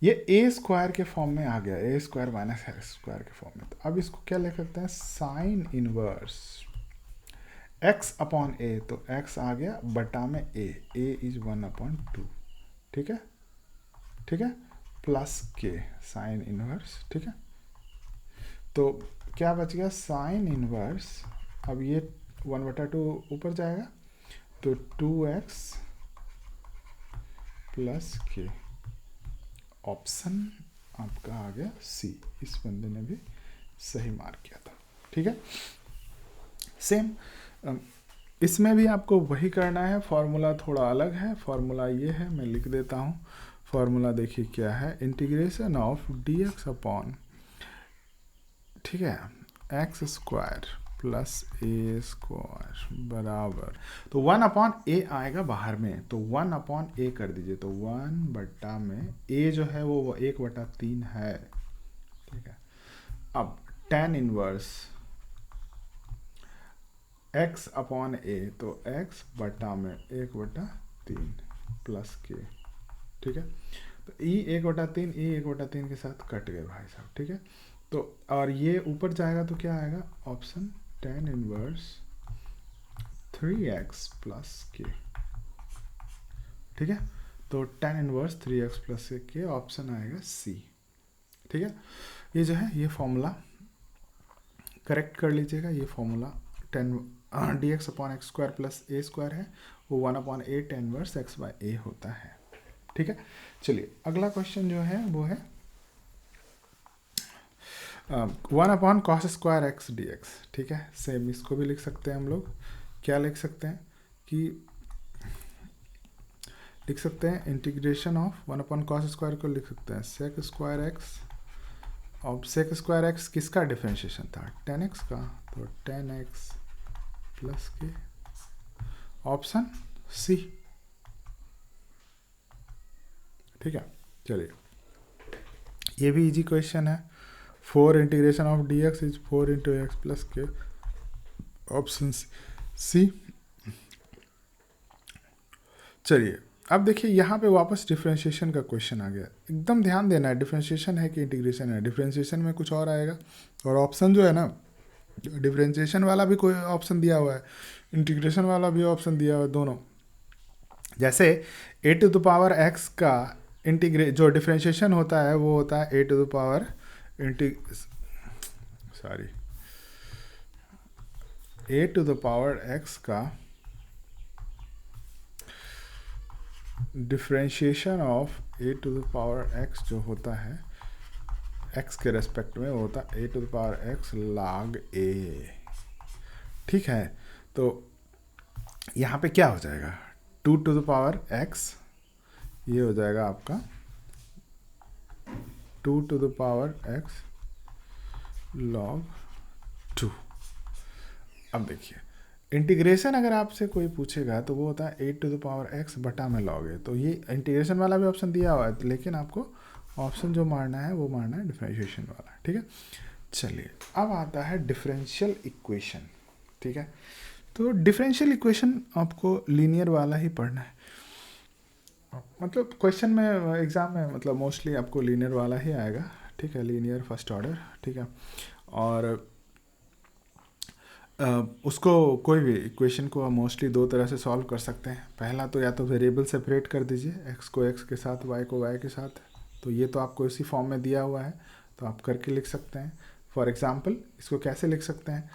Speaker 1: ये ए स्क्वायर के फॉर्म में आ गया, ए स्क्वायर माइनस एक्स स्क्वायर के फॉर्म में, तो अब इसको क्या लिख सकते हैं, साइन इनवर्स एक्स अपॉन ए, तो एक्स आ गया बटा में ए इज 1/2, ठीक है, ठीक है, प्लस के साइन इनवर्स, ठीक है। तो क्या बच गया, साइन इनवर्स, अब ये 1/2 ऊपर जाएगा, तो 2x प्लस के, ऑप्शन आपका आ गया सी। इस बंदे ने भी सही मार्क किया था, ठीक है। सेम इसमें भी आपको वही करना है, फॉर्मूला थोड़ा अलग है। फॉर्मूला ये है, मैं लिख देता हूँ। फॉर्मूला देखिए क्या है, इंटीग्रेशन ऑफ dx अपॉन, ठीक है, x square plus a square बराबर, तो 1/a आएगा बाहर में, तो 1/a कर दीजिए, तो 1 बट्टा में a जो है वो 1/3 है, ठीक है। अब tan inverse x upon a, तो x बटा में 1/3 प्लस के, ठीक है। तो e 1/3 के साथ कट गए भाई साहब, ठीक है। तो और ये ऊपर जाएगा तो क्या आएगा, option tan inverse 3x plus k, ठीक है। तो tan इनवर्स 3x प्लस के, ऑप्शन आएगा सी, ठीक है। ये जो है ये फॉर्मूला करेक्ट कर लीजिएगा। ये formula dx upon x square plus a square है, वो 1/a tan inverse x by a होता है, ठीक है। चलिए अगला क्वेश्चन जो है वो है 1/cos square x d x, ठीक है। सेम इसको भी लिख सकते हैं हम लोग, क्या लिख सकते हैं कि लिख सकते हैं इंटीग्रेशन ऑफ 1/cos स्क्वायर को लिख सकते हैं सेक स्क्वायर एक्स, और सेक स्क्वायर एक्स किसका डिफरेंशिएशन था, tan x का, तो tan x प्लस के, ऑप्शन सी, ठीक है। चलिए ये भी इजी क्वेश्चन है, 4 integration of dx is 4 into x plus के, ऑप्शन सी। चलिए अब देखिए यहाँ पे वापस डिफरेंशिएशन का क्वेश्चन आ गया, एकदम ध्यान देना है, डिफरेंशिएशन है कि इंटीग्रेशन है। डिफरेंशिएशन में कुछ और आएगा, और ऑप्शन जो है ना, डिफरेंशिएशन वाला भी कोई ऑप्शन दिया हुआ है, इंटीग्रेशन वाला भी ऑप्शन दिया हुआ है, दोनों। जैसे a⁴x का जो डिफरेंशिएशन होता है वो होता है a⁴x का differentiation of a to the power x जो होता है x के रेस्पेक्ट में, वो होता है a to the power x log a। ठीक है, तो यहाँ पे क्या हो जाएगा, 2 टू द पावर x, ये हो जाएगा आपका 2 to the power x log 2। अब देखिए, इंटीग्रेशन अगर आपसे कोई पूछेगा तो वो होता है 8 टू द पावर x बटा में log a। तो ये इंटीग्रेशन वाला भी ऑप्शन दिया हुआ है, लेकिन आपको ऑप्शन जो मारना है वो मारना है डिफरेंशिएशन वाला। ठीक है, चलिए अब आता है डिफरेंशियल इक्वेशन। ठीक है, तो डिफरेंशियल इक्वेशन आपको लीनियर वाला ही पढ़ना है, मतलब क्वेश्चन में एग्ज़ाम में मतलब मोस्टली आपको लीनियर वाला ही आएगा। ठीक है, लीनियर फर्स्ट ऑर्डर। ठीक है, और उसको कोई भी इक्वेशन को आप मोस्टली दो तरह से सॉल्व कर सकते हैं। पहला तो या तो वेरिएबल सेपरेट कर दीजिए, x को x के साथ, y को y के साथ। तो ये तो आपको इसी फॉर्म में दिया हुआ है, तो आप करके लिख सकते हैं। फॉर एग्जांपल इसको कैसे लिख सकते हैं,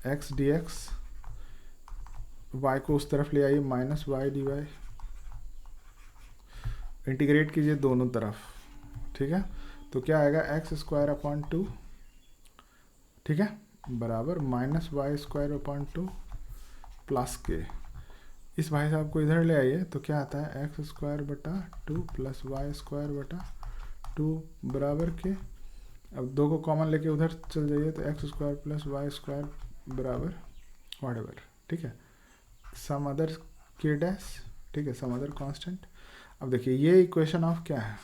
Speaker 1: x dx, y को उस तरफ ले आइए minus y d y, integrate कीजिए दोनों तरफ। ठीक है, तो क्या आएगा, एक्स स्क्वायर अपॉन 2, ठीक है, बराबर minus y square upon 2 plus k. इस भाई साहब को इधर ले आइए तो क्या आता है, एक्स स्क्वायर बटा 2 प्लस वाई स्क्वायर बटा 2 बराबर के। अब दो को कॉमन लेके उधर चल जाइए तो x square plus y square बराबर व्हाटएवर। ठीक है, सम अदर के डैश, ठीक है, सम अदर कांस्टेंट। अब देखिए ये इक्वेशन ऑफ क्या है,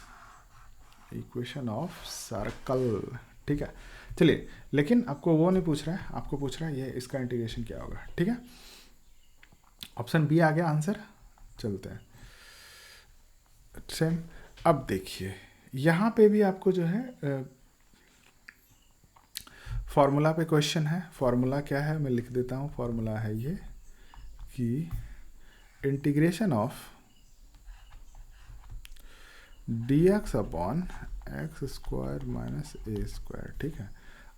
Speaker 1: इक्वेशन ऑफ सर्कल। ठीक है, चलिए, लेकिन आपको वो नहीं पूछ रहा है, आपको पूछ रहा है ये इसका इंटीग्रेशन क्या होगा। ठीक है, ऑप्शन बी आ गया आंसर। चलते हैं सेम। अब देखिए यहाँ पे भी आपको जो है फॉर्मूला पे क्वेश्चन है। फॉर्मूला क्या है मैं लिख देता हूँ, फॉर्मूला है ये कि integration of dx upon x square minus A square. ठीक है,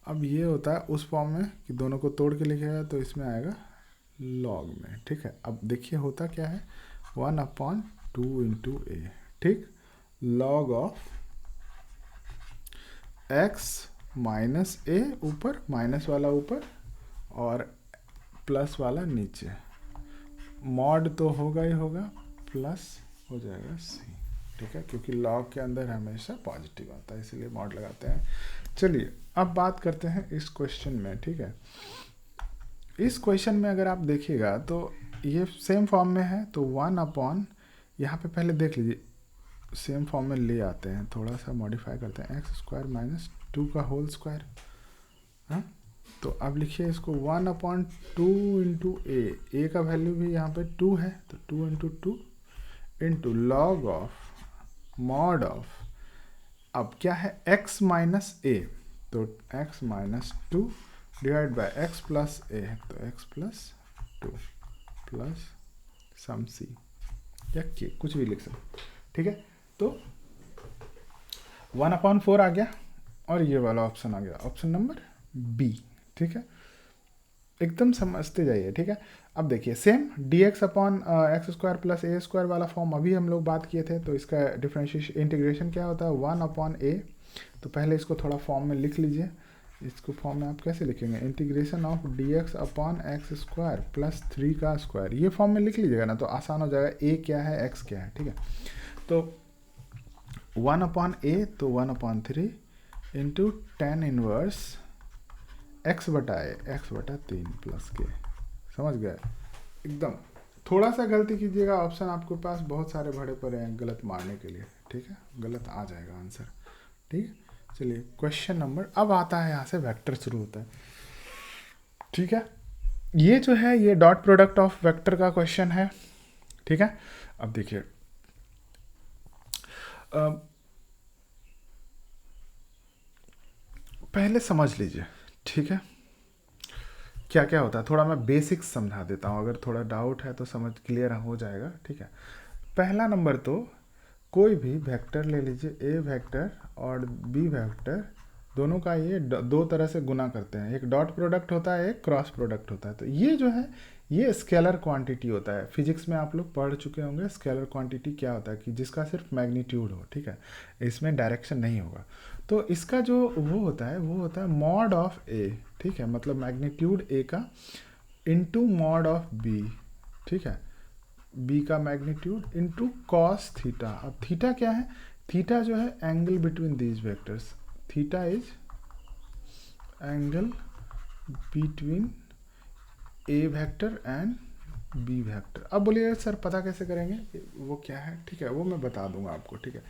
Speaker 1: अब ये होता है उस फॉर्म में कि दोनों को तोड़ के लिखेगा तो इसमें आएगा लॉग में। ठीक है, अब देखिए होता क्या है, 1 अपॉन 2 इंटू ए। ठीक, लॉग ऑफ एक्स माइनस ए ऊपर, माइनस वाला ऊपर और प्लस वाला नीचे, मॉड तो होगा ही होगा, प्लस हो जाएगा सी। ठीक है, क्योंकि लॉग के अंदर हमेशा पॉजिटिव आता है इसलिए मॉड लगाते हैं। चलिए अब बात करते हैं इस क्वेश्चन में। ठीक है, इस क्वेश्चन में अगर आप देखिएगा तो ये सेम फॉर्म में है, तो 1 अपॉन, यहाँ पे पहले देख लीजिए सेम फॉर्म में ले आते हैं, थोड़ा सा मॉडिफाई करते हैं, एक्स स्क्वायर माइनस 2 का होल स्क्वायर। हाँ, तो अब लिखिए इसको 1 अपॉन 2 इंटू ए का वैल्यू भी यहाँ पे 2 है, तो 2 into 2 into log of mod of, अब क्या है x माइनस ए, तो x minus 2 divide by x plus a, तो x plus 2 plus some c या k, कुछ भी लिख सकते। ठीक है, तो 1 अपॉन 4 आ गया और ये वाला ऑप्शन आ गया, ऑप्शन नंबर बी। ठीक है, एकदम समझते जाइए। ठीक है, अब देखिए same dx upon x square plus a square वाला फॉर्म अभी हम लोग बात किए थे, तो इसका डिफरेंशिएशन इंटीग्रेशन क्या होता है, 1 अपॉन ए। तो पहले इसको थोड़ा फॉर्म में लिख लीजिए, इसको फॉर्म में आप कैसे लिखेंगे, integration of dx upon x square plus 3 का स्क्वायर, ये फॉर्म में लिख लीजिएगा ना तो आसान हो जाएगा, ए क्या है x क्या है। ठीक है, तो 1 अपॉन ए, तो 1 upon 3 into tan inverse x बटा ए, एक्स बटा 3 प्लस के। समझ गए, एकदम थोड़ा सा गलती कीजिएगा, ऑप्शन आपके पास बहुत सारे भरे पड़े हैं गलत मारने के लिए। ठीक है, गलत आ जाएगा आंसर। ठीक, चलिए क्वेश्चन नंबर, अब आता है यहाँ से वेक्टर शुरू होता है। ठीक है, ये जो है ये डॉट प्रोडक्ट ऑफ वेक्टर का क्वेश्चन है। ठीक है, अब देखिए पहले समझ लीजिए। ठीक है, क्या क्या होता है थोड़ा मैं बेसिक्स समझा देता हूँ, अगर थोड़ा डाउट है तो समझ क्लियर हो जाएगा। ठीक है, पहला नंबर तो कोई भी वेक्टर ले लीजिए, ए वेक्टर और बी वेक्टर, दोनों का ये दो तरह से गुना करते हैं, एक डॉट प्रोडक्ट होता है, एक क्रॉस प्रोडक्ट होता है। तो ये जो है ये स्केलर क्वांटिटी होता है। फिजिक्स में आप लोग पढ़ चुके होंगे स्केलर क्वांटिटी क्या होता है, कि जिसका सिर्फ मैग्नीट्यूड हो, ठीक है, इसमें डायरेक्शन नहीं होगा। तो इसका जो वो होता है वो होता है मॉड ऑफ ए, ठीक है, मतलब मैग्नीट्यूड ए का इंटू मॉड ऑफ बी, ठीक है, बी का मैग्नीट्यूड इंटू कॉस थीटा। अब थीटा क्या है, थीटा जो है angle between these vectors, theta is angle between a vector and b vector. अब बोलिए सर पता कैसे करेंगे, वो क्या है, ठीक है, वो मैं बता दूंगा आपको, ठीक है।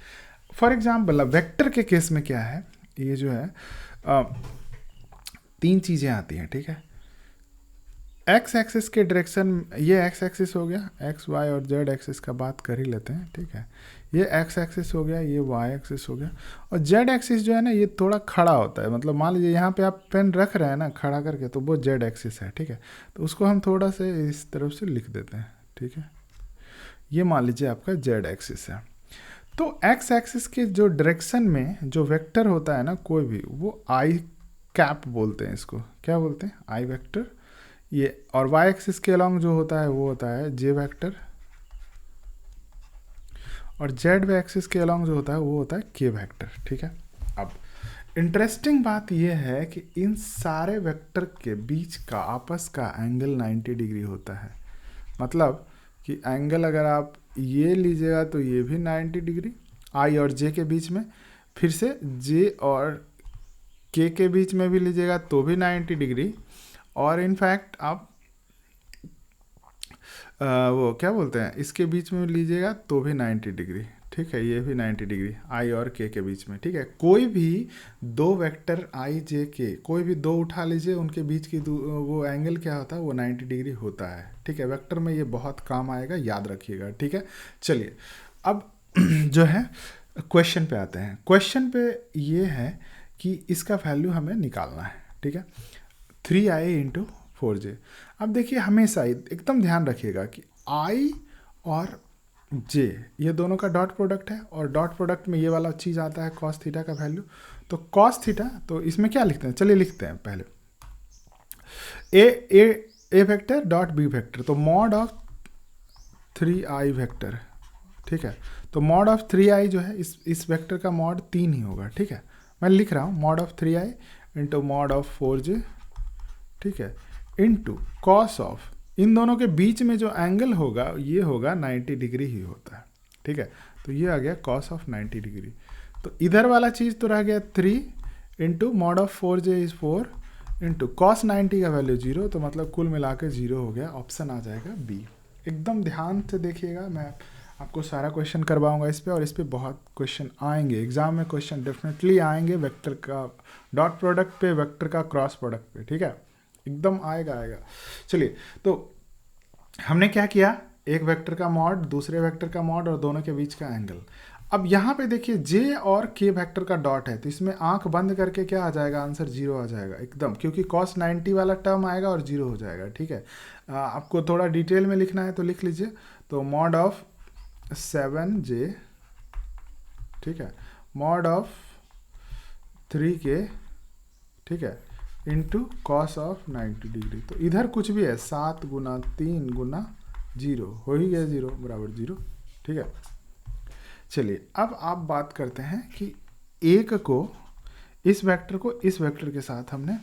Speaker 1: फॉर एग्जाम्पल वेक्टर के केस में क्या है, ये जो है तीन चीज़ें आती हैं, ठीक है। एक्स एक्सिस के डायरेक्शन, ये एक्स एक्सिस हो गया, एक्स वाई और जेड एक्सिस का बात कर ही लेते हैं, ठीक है। ये एक्स एक्सिस हो गया, ये वाई एक्सिस हो गया, और जेड एक्सिस जो है ना ये थोड़ा खड़ा होता है, मतलब मान लीजिए यहाँ पे आप पेन रख रहे हैं ना खड़ा करके, तो वो जेड एक्सिस है, ठीक है। तो उसको हम थोड़ा से इस तरफ से लिख देते हैं, ठीक है। ये मान लीजिए आपका जेड एक्सिस है। तो एक्स एक्सिस के जो डायरेक्शन में जो वेक्टर होता है ना कोई भी, वो आई कैप बोलते हैं, इसको क्या बोलते हैं, आई वेक्टर। ये और वाई एक्सिस के अलॉन्ग जो होता है वो होता है जे वेक्टर, और जेड एक्सिस के अलॉन्ग जो होता है वो होता है के वेक्टर, ठीक है। अब इंटरेस्टिंग बात यह है कि इन सारे वेक्टर के बीच का आपस का एंगल 90 डिग्री होता है। मतलब कि एंगल अगर आप ये लीजिएगा तो ये भी 90 डिग्री, आई और जे के बीच में, फिर से जे और के बीच में भी लीजिएगा तो भी 90 डिग्री, और इनफैक्ट आप वो क्या बोलते हैं इसके बीच में लीजिएगा तो भी 90 डिग्री, ठीक है, ये भी 90 डिग्री आई और के बीच में, ठीक है। कोई भी दो वेक्टर आई जे के, कोई भी दो उठा लीजिए, उनके बीच की वो एंगल क्या होता है, वो 90 डिग्री होता है, ठीक है। वेक्टर में ये बहुत काम आएगा, याद रखिएगा, ठीक है। चलिए अब जो है क्वेश्चन पे आते हैं। क्वेश्चन पे ये है कि इसका वैल्यू हमें निकालना है, ठीक है, 3i इंटू 4j। अब देखिए हमेशा एकदम ध्यान रखिएगा कि i और j ये दोनों का डॉट प्रोडक्ट है, और डॉट प्रोडक्ट में ये वाला चीज़ आता है cos थीटा का वैल्यू। तो cos थीटा, तो इसमें क्या लिखते हैं, चलिए लिखते हैं पहले ए वेक्टर डॉट बी वेक्टर, तो मॉड ऑफ 3i वेक्टर, ठीक है। तो मॉड ऑफ 3i जो है इस वेक्टर का मॉड 3 ही होगा, ठीक है। मैं लिख रहा हूँ mod of 3i into mod of 4j, ठीक है, इनटू कॉस ऑफ, इन दोनों के बीच में जो एंगल होगा ये होगा 90 डिग्री ही होता है, ठीक है। तो ये आ गया कॉस ऑफ 90 डिग्री। तो इधर वाला चीज़ तो रह गया 3 into mod of 4j is 4 into cos 90 का वैल्यू 0, तो मतलब कुल मिला के 0 हो गया। ऑप्शन आ जाएगा बी। एकदम ध्यान से देखिएगा, मैं आपको सारा क्वेश्चन करवाऊंगा इस पे, और इस पे बहुत क्वेश्चन आएंगे एग्जाम में, क्वेश्चन डेफिनेटली आएंगे वेक्टर का डॉट प्रोडक्ट पे, वेक्टर का क्रॉस प्रोडक्ट पे, ठीक है, एकदम आएगा। चलिए तो हमने क्या किया, एक वेक्टर का मॉड, दूसरे वेक्टर का मॉड, और दोनों के बीच का एंगल। अब यहाँ पे देखिए जे और के वेक्टर का डॉट है, तो इसमें आंख बंद करके क्या आ जाएगा, आंसर 0 आ जाएगा एकदम, क्योंकि cos 90 वाला टर्म आएगा और 0 हो जाएगा, ठीक है। आपको थोड़ा डिटेल में लिखना है तो लिख लीजिए, तो मॉड ऑफ 7j, ठीक है, मॉड ऑफ 3k, ठीक है, इंटू कॉस ऑफ 90 डिग्री। तो इधर कुछ भी है, 7 गुना 3 गुना 0 हो ही गया, 0 बराबर 0, ठीक है। चलिए अब आप बात करते हैं कि एक को इस वेक्टर को इस वेक्टर के साथ, हमने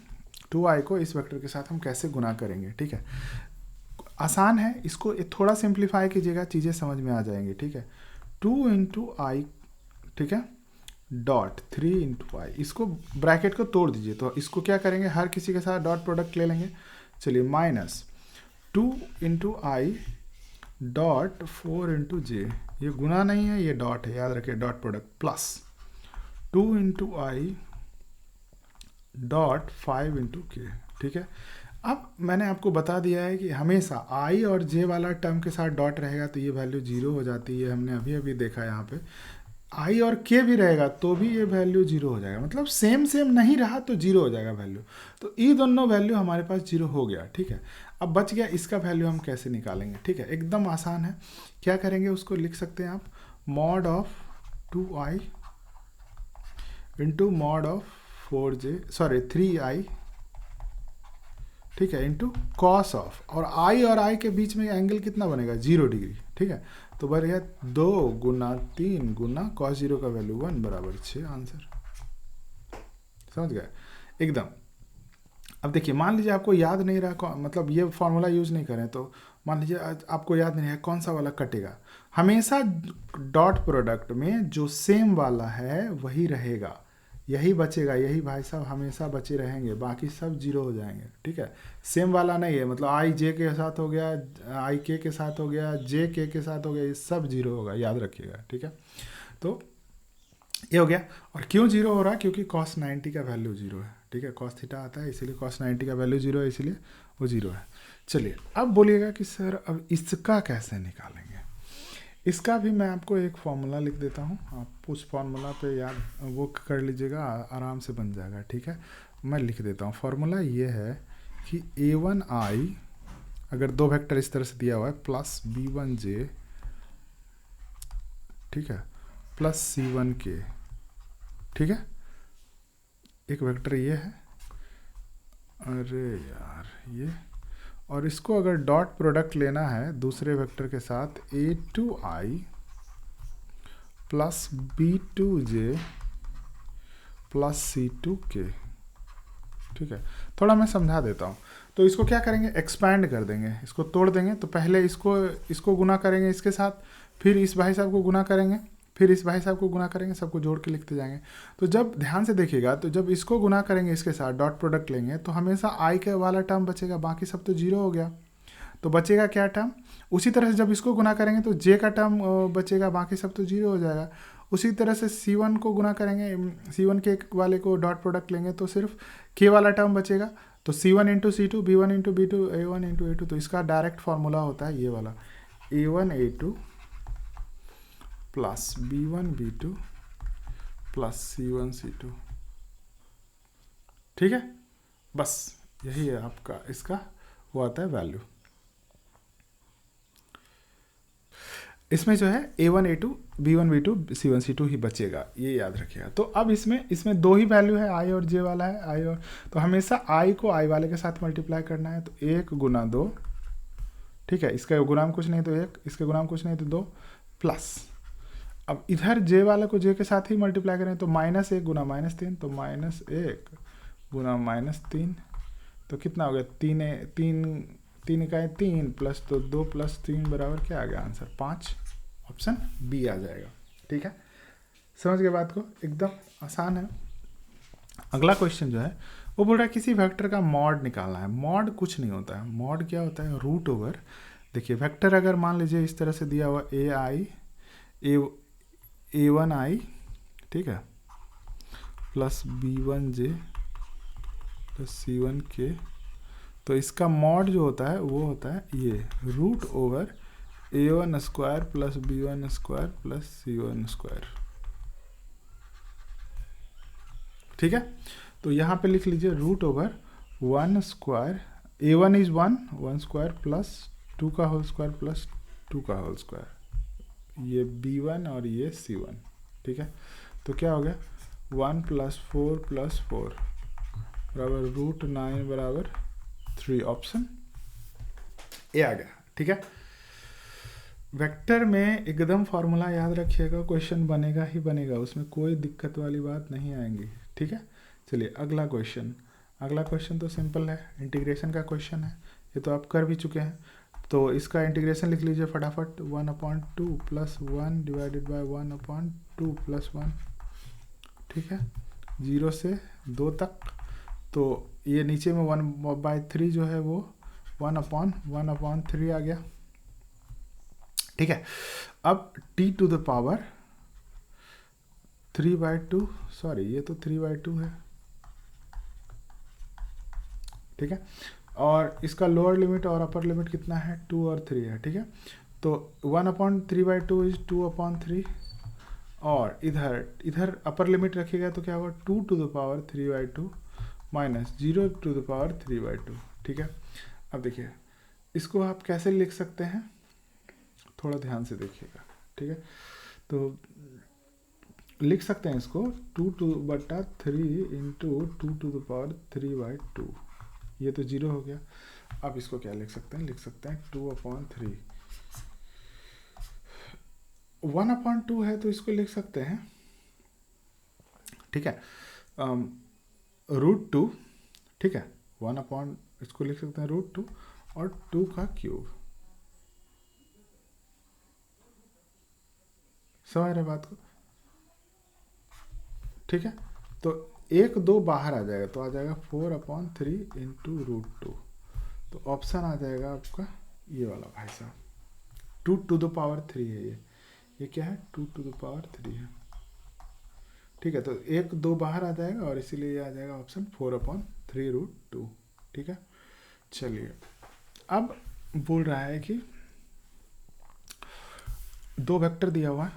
Speaker 1: 2i को इस वेक्टर के साथ हम कैसे गुना करेंगे, ठीक है। आसान है, इसको थोड़ा सिंप्लीफाई कीजिएगा, चीज़ें समझ में आ जाएंगी, ठीक है। 2 इंटू आई, ठीक है, डॉट 3 इंटू आई, इसको ब्रैकेट को तोड़ दीजिए, तो इसको क्या करेंगे, हर किसी के साथ डॉट प्रोडक्ट ले लेंगे। चलिए minus 2 into i dot 4 into j, ये गुना नहीं है, ये डॉट है, याद रखिए dot product, plus 2 into i dot 5 into k, ठीक है। अब मैंने आपको बता दिया है कि हमेशा आई और जे वाला टर्म के साथ डॉट रहेगा तो ये वैल्यू 0 हो जाती है, हमने अभी अभी देखा यहाँ पे। आई और के भी रहेगा तो भी ये वैल्यू 0 हो जाएगा, मतलब सेम नहीं रहा तो 0 हो जाएगा वैल्यू। तो ये दोनों वैल्यू हमारे पास 0 हो गया, ठीक है। अब बच गया इसका वैल्यू हम कैसे निकालेंगे, ठीक है, एकदम आसान है। क्या करेंगे, उसको लिख सकते हैं आप mod of 2i into mod of 3i ठीक है, इंटू कॉस ऑफ, और आई के बीच में एंगल कितना बनेगा 0 डिग्री, ठीक है। तो बढ़िया 2 गुना 3 गुना कॉस 0 का वैल्यू 1 बराबर 6, आंसर। समझ गए एकदम। अब देखिए, मान लीजिए आपको याद नहीं रहा, मतलब ये फॉर्मूला यूज नहीं करें, तो मान लीजिए आपको याद नहीं है कौन सा वाला कटेगा। हमेशा डॉट प्रोडक्ट में जो सेम वाला है वही रहेगा, यही बचेगा, यही भाई साहब हमेशा बचे रहेंगे, बाकी सब जीरो हो जाएंगे, ठीक है। सेम वाला नहीं है, मतलब आई जे के साथ हो गया, आई के साथ हो गया, जे के साथ हो गया, ये सब जीरो होगा, याद रखिएगा, ठीक है। तो ये हो गया। और क्यों जीरो हो रहा है, क्योंकि cos 90 का वैल्यू जीरो है, ठीक है। cos थीटा आता है इसीलिए cos 90 का वैल्यू जीरो है, इसीलिए वो जीरो है। चलिए अब बोलिएगा कि सर अब इसका कैसे निकालेंगे। इसका भी मैं आपको एक फॉर्मूला लिख देता हूँ, आप उस फॉर्मूला पे याद वो कर लीजिएगा, आराम से बन जाएगा, ठीक है। मैं लिख देता हूँ, फॉर्मूला ये है कि a1i, अगर दो वेक्टर इस तरह से दिया हुआ है, प्लस b1j, ठीक है, प्लस c1k, ठीक है। एक वेक्टर ये है, अरे यार ये, और इसको अगर डॉट प्रोडक्ट लेना है दूसरे वेक्टर के साथ, a2i plus b2j plus c2k, ठीक है। थोड़ा मैं समझा देता हूँ। तो इसको क्या करेंगे, एक्सपैंड कर देंगे, इसको तोड़ देंगे। तो पहले इसको गुना करेंगे इसके साथ, फिर इस भाई साहब को गुना करेंगे, फिर इस भाई साहब को गुना करेंगे, सबको जोड़ के लिखते जाएंगे। तो जब ध्यान से देखिएगा, तो जब इसको गुना करेंगे इसके साथ, डॉट प्रोडक्ट लेंगे, तो हमेशा आई के वाला टर्म बचेगा, बाकी सब तो जीरो हो गया। तो बचेगा क्या टर्म, उसी तरह से जब इसको गुना करेंगे तो जे का टर्म बचेगा, बाकी सब तो जीरो हो जाएगा। उसी तरह से C1 को गुना करेंगे, C1 के वाले को डॉट प्रोडक्ट लेंगे तो सिर्फ K वाला टर्म बचेगा। तो C1 into C2, B1 into B2, A1 into A2। तो इसका डायरेक्ट फॉर्मूला होता है ये वाला, A1 A2 plus B1 B2 plus C1 C2, ठीक है। बस यही है आपका, इसका वो आता है वैल्यू। इसमें जो है A1 A2 B1 B2 C1 C2 ही बचेगा, ये याद रखिएगा। तो अब इसमें दो ही वैल्यू है, आई और जे वाला है, आई और, तो हमेशा आई को आई वाले के साथ मल्टीप्लाई करना है। तो 1 गुना 2, ठीक है, इसका गुणाम कुछ नहीं तो 1, इसके गुणाम कुछ नहीं तो 2, प्लस अब इधर जे वाले को जे के साथ ही मल्टीप्लाई करें तो -1 गुना -3, तो -1 गुना -3, तो कितना हो गया, 3 इकाई 3 प्लस तो 2 प्लस 3 बराबर क्या आ गया आंसर, 5। ऑप्शन बी आ जाएगा, ठीक है। समझ गए बात को, एकदम आसान है। अगला क्वेश्चन जो है वो बोल रहा है किसी वेक्टर का मॉड निकालना है। मॉड कुछ नहीं होता है, मॉड क्या होता है, रूट ओवर। देखिए वेक्टर अगर मान लीजिए इस तरह से दिया हुआ A1i, ठीक है, प्लस B1j प्लस C1k, तो इसका मॉड जो होता है वो होता है ये root over A1 square plus B1 square plus C1 square, ठीक है। तो यहाँ पे लिख लीजिए root over 1 square, A1 is 1 square plus 2 का होल स्क्वायर प्लस 2 का होल स्क्वायर, ये B1 और ये C1, ठीक है। तो क्या हो गया, 1 प्लस 4 प्लस 4 बराबर √9 बराबर 3। ऑप्शन ए आ गया, ठीक है। वेक्टर में एकदम फॉर्मूला याद रखिएगा, क्वेश्चन बनेगा ही बनेगा, उसमें कोई दिक्कत वाली बात नहीं आएंगी, ठीक है। चलिए अगला क्वेश्चन तो सिंपल है, इंटीग्रेशन का क्वेश्चन है, ये तो आप कर भी चुके हैं। तो इसका इंटीग्रेशन लिख लीजिए फटाफट, 1/2 प्लस 1 डिवाइडेड बाय 1/2 प्लस 1, ठीक है, 0 से 2 तक। तो ये नीचे में 1/3 जो है वो 1/3 आ गया, ठीक है। अब t to the power 3/2, sorry ये तो 3/2 है, ठीक है। और इसका लोअर लिमिट और अपर लिमिट कितना है, 2 और 3 है, ठीक है। तो 1/3/2 इज 2/3, और इधर अपर लिमिट रखिएगा तो क्या होगा, 2 to the power 3/2 minus 0 to the power 3/2, ठीक है। अब देखिए इसको आप कैसे लिख सकते हैं, थोड़ा ध्यान से देखिएगा, ठीक है। तो लिख सकते हैं इसको 2/3 इंटू 2 टू द पावर 3/2, ये तो 0 हो गया। अब इसको क्या लिख सकते हैं, लिख सकते हैं 2/3। 1/2 है तो इसको लिख सकते हैं, ठीक है, √2, ठीक है, इसको लिख सकते हैं √2 और 2 का क्यूब। समझ रहे बात को, ठीक है। तो 1 2 बाहर आ जाएगा तो आ जाएगा 4/3 इंटू √2। तो ऑप्शन आ जाएगा आपका ये वाला भाई साहब, 2⁻³ है ये क्या है, 2⁻³ है, ठीक है। तो 1 2 बाहर आ जाएगा और इसीलिए ये आ जाएगा ऑप्शन 4/3√2, ठीक है। चलिए अब बोल रहा है कि 2 वेक्टर दिया हुआ है,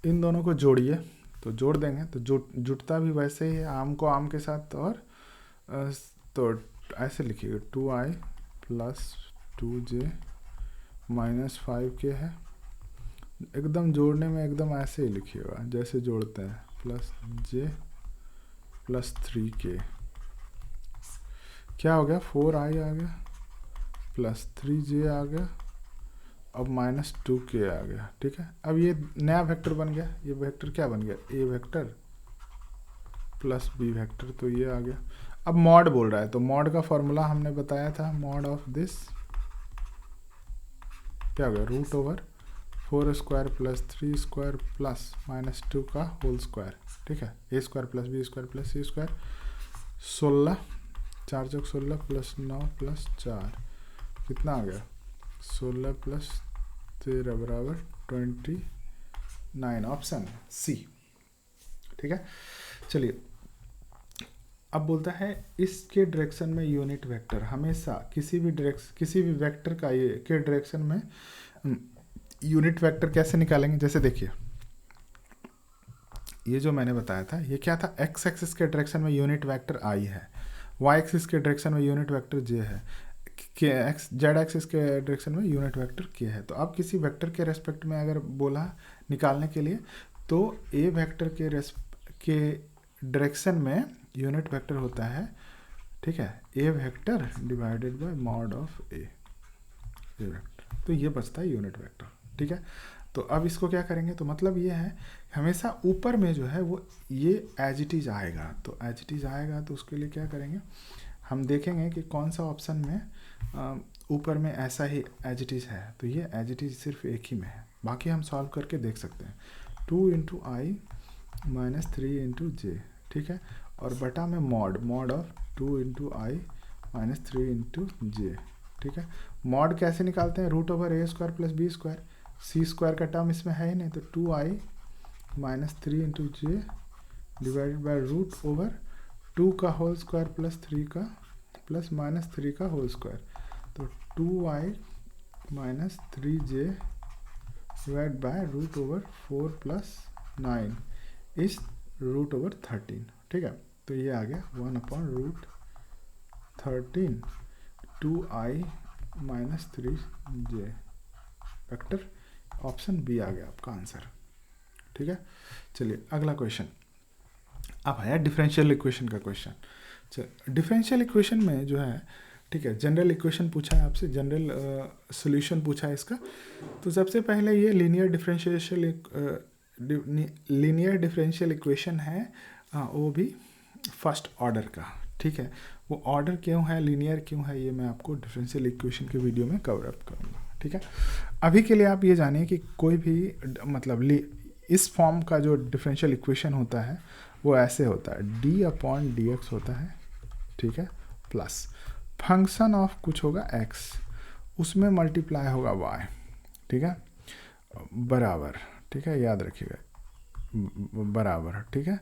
Speaker 1: इन दोनों को जोड़िए, तो जोड़ देंगे तो जुटता भी वैसे ही है, आम को आम के साथ, और तो ऐसे लिखिएगा 2i + 2j - 5k है। एकदम जोड़ने में एकदम ऐसे ही लिखिएगा जैसे जोड़ते हैं, +j + 3k, क्या हो गया, 4i आ गया + 3j आ गया, अब -2k आ गया, ठीक है। अब ये नया वेक्टर बन गया, ये वेक्टर क्या बन गया, a वेक्टर + b वेक्टर, तो ये आ गया। अब मॉड बोल रहा है, तो मॉड का फॉर्मूला हमने बताया था, मॉड ऑफ दिस क्या हो गया, √4² + 3² + -2 का होल स्क्वायर, ठीक है, a² + b² + c², 16, 4 × 16 + 9 + 4, कितना आ गया, 16 + 13 = 29, ऑप्शन सी, ठीक है। चलिए अब बोलता है इसके डायरेक्शन में यूनिट वेक्टर, हमेशा किसी भी वेक्टर का ये के डायरेक्शन में यूनिट वेक्टर कैसे निकालेंगे। जैसे देखिए ये जो मैंने बताया था, ये क्या था, एक्स एक्सिस के डायरेक्शन में यूनिट वेक्टर आई है, वाई एक्सिस के डायरेक्शन में यूनिट वेक्टर जे है, के एक्स जेड एक्सिस के डायरेक्शन में यूनिट वेक्टर के है। तो अब किसी वेक्टर के रेस्पेक्ट में अगर बोला निकालने के लिए, तो ए वेक्टर के डायरेक्शन में यूनिट वेक्टर होता है, ठीक है, a vector divided by mod of a vector, तो ये बचता है यूनिट वेक्टर, ठीक है। तो अब इसको क्या करेंगे, तो मतलब ये है हमेशा ऊपर में जो है वो ये एज इट इज आएगा, तो एज इट इज आएगा तो उसके लिए क्या करेंगे, हम देखेंगे कि कौन सा ऑप्शन में ऊपर में ऐसा ही एज इट इज है, तो ये एज इट इज सिर्फ एक ही में है, बाकी हम सॉल्व करके देख सकते हैं। 2 × i - 3 × j, ठीक है, और बटा में मॉड ऑफ 2 × i - 3 × j, ठीक है। मॉड कैसे निकालते हैं, √a² + b², c² का टर्म इसमें है ही नहीं, तो 2i - 3 × j डिवाइडेड बाय √2 का होल स्क्वायर + 3 का -3 का होल स्क्वायर, तो 2i - 3j डिवाइड बाय √4 + 9 इस √13, ठीक है। तो ये आ गया 1/√13 2i - 3j vector, option B आ गया आपका आंसर, ठीक है। चलिए अगला क्वेश्चन, अब आया डिफरेंशियल इक्वेशन का क्वेश्चन। चलिए डिफरेंशियल इक्वेशन में जो है, ठीक है, जनरल इक्वेशन पूछा है आपसे, जनरल सॉल्यूशन पूछा है इसका। तो सबसे पहले ये लीनियर डिफरेंशियल इक्वेशन है, वो भी फर्स्ट ऑर्डर का, ठीक है। वो ऑर्डर क्यों है, लीनियर क्यों है, ये मैं आपको डिफरेंशियल इक्वेशन के वीडियो में कवर अप करूँगा, ठीक है। अभी के लिए आप ये जानिए कि कोई भी मतलब इस फॉर्म का जो डिफरेंशियल इक्वेशन होता है वो ऐसे होता है, d/dx होता है, ठीक है, प्लस फंक्शन ऑफ कुछ होगा x, उसमें मल्टीप्लाई होगा y, ठीक है, बराबर, ठीक है, याद रखिएगा बराबर, ठीक है,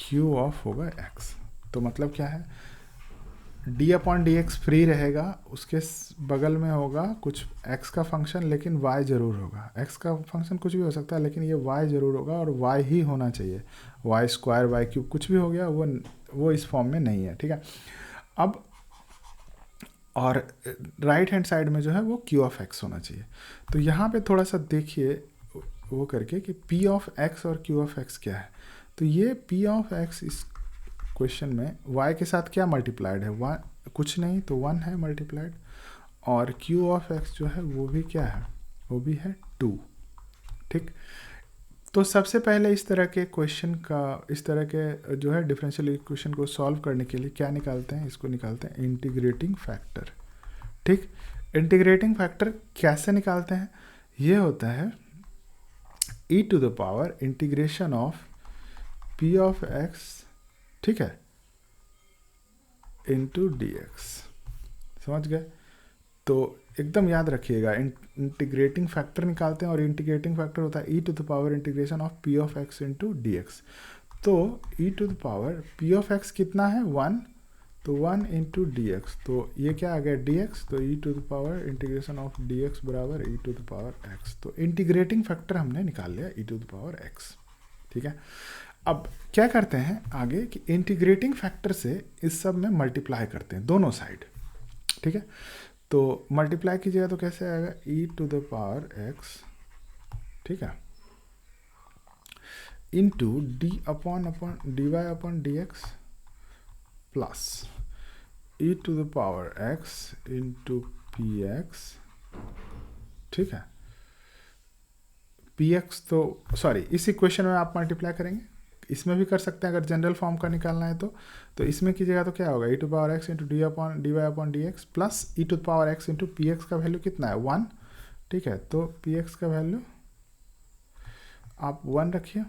Speaker 1: q ऑफ होगा x। तो मतलब क्या है, d/dx फ्री रहेगा, उसके बगल में होगा कुछ x का फंक्शन, लेकिन y ज़रूर होगा, x का फंक्शन कुछ भी हो सकता है लेकिन ये y ज़रूर होगा, और y ही होना चाहिए, y² y³ कुछ भी हो गया वो इस फॉर्म में नहीं है, ठीक है। अब और राइट हैंड साइड में जो है वो q ऑफ x होना चाहिए। तो यहाँ पे थोड़ा सा देखिए वो करके कि p ऑफ x और q ऑफ x क्या है। तो ये p ऑफ x इस क्वेश्चन में y के साथ क्या मल्टीप्लाइड है, कुछ नहीं तो 1 है मल्टीप्लाइड, और क्यू ऑफ एक्स जो है वो भी क्या है, वो भी है 2। ठीक, तो सबसे पहले इस तरह के क्वेश्चन का, इस तरह के जो है डिफरेंशियल इक्वेशन को सॉल्व करने के लिए क्या निकालते हैं, इसको निकालते हैं इंटीग्रेटिंग फैक्टर। ठीक, इंटीग्रेटिंग फैक्टर कैसे निकालते हैं, ये होता है e to the power integration of p of x, ठीक है, इंटू डी एक्स। समझ गए? तो एकदम याद रखिएगा, इंटीग्रेटिंग फैक्टर निकालते हैं और इंटीग्रेटिंग फैक्टर होता है e to the power integration of p of x into d x. तो e to the power p of x कितना है 1, तो 1 इंटू डी एक्स, तो ये क्या आ गया dx, तो e to the power integration of dx बराबर e to the power x। तो इंटीग्रेटिंग फैक्टर हमने निकाल लिया e to the power x। ठीक है, अब क्या करते हैं आगे कि इंटीग्रेटिंग फैक्टर से इस सब में मल्टीप्लाई करते हैं दोनों साइड। ठीक है, तो मल्टीप्लाई कीजिएगा तो कैसे आएगा e to the power x, ठीक है, into d y upon d x plus e to the power x into p x. ठीक है, पी एक्स तो सॉरी, इस इक्वेशन में आप मल्टीप्लाई करेंगे, इसमें भी कर सकते हैं अगर जनरल फॉर्म का निकालना है तो इसमें कीजिएगा तो क्या होगा e to power x into d y upon d x plus e to power x into p x का वैल्यू कितना है 1। ठीक है, तो पी एक्स का वैल्यू आप 1 रखिए,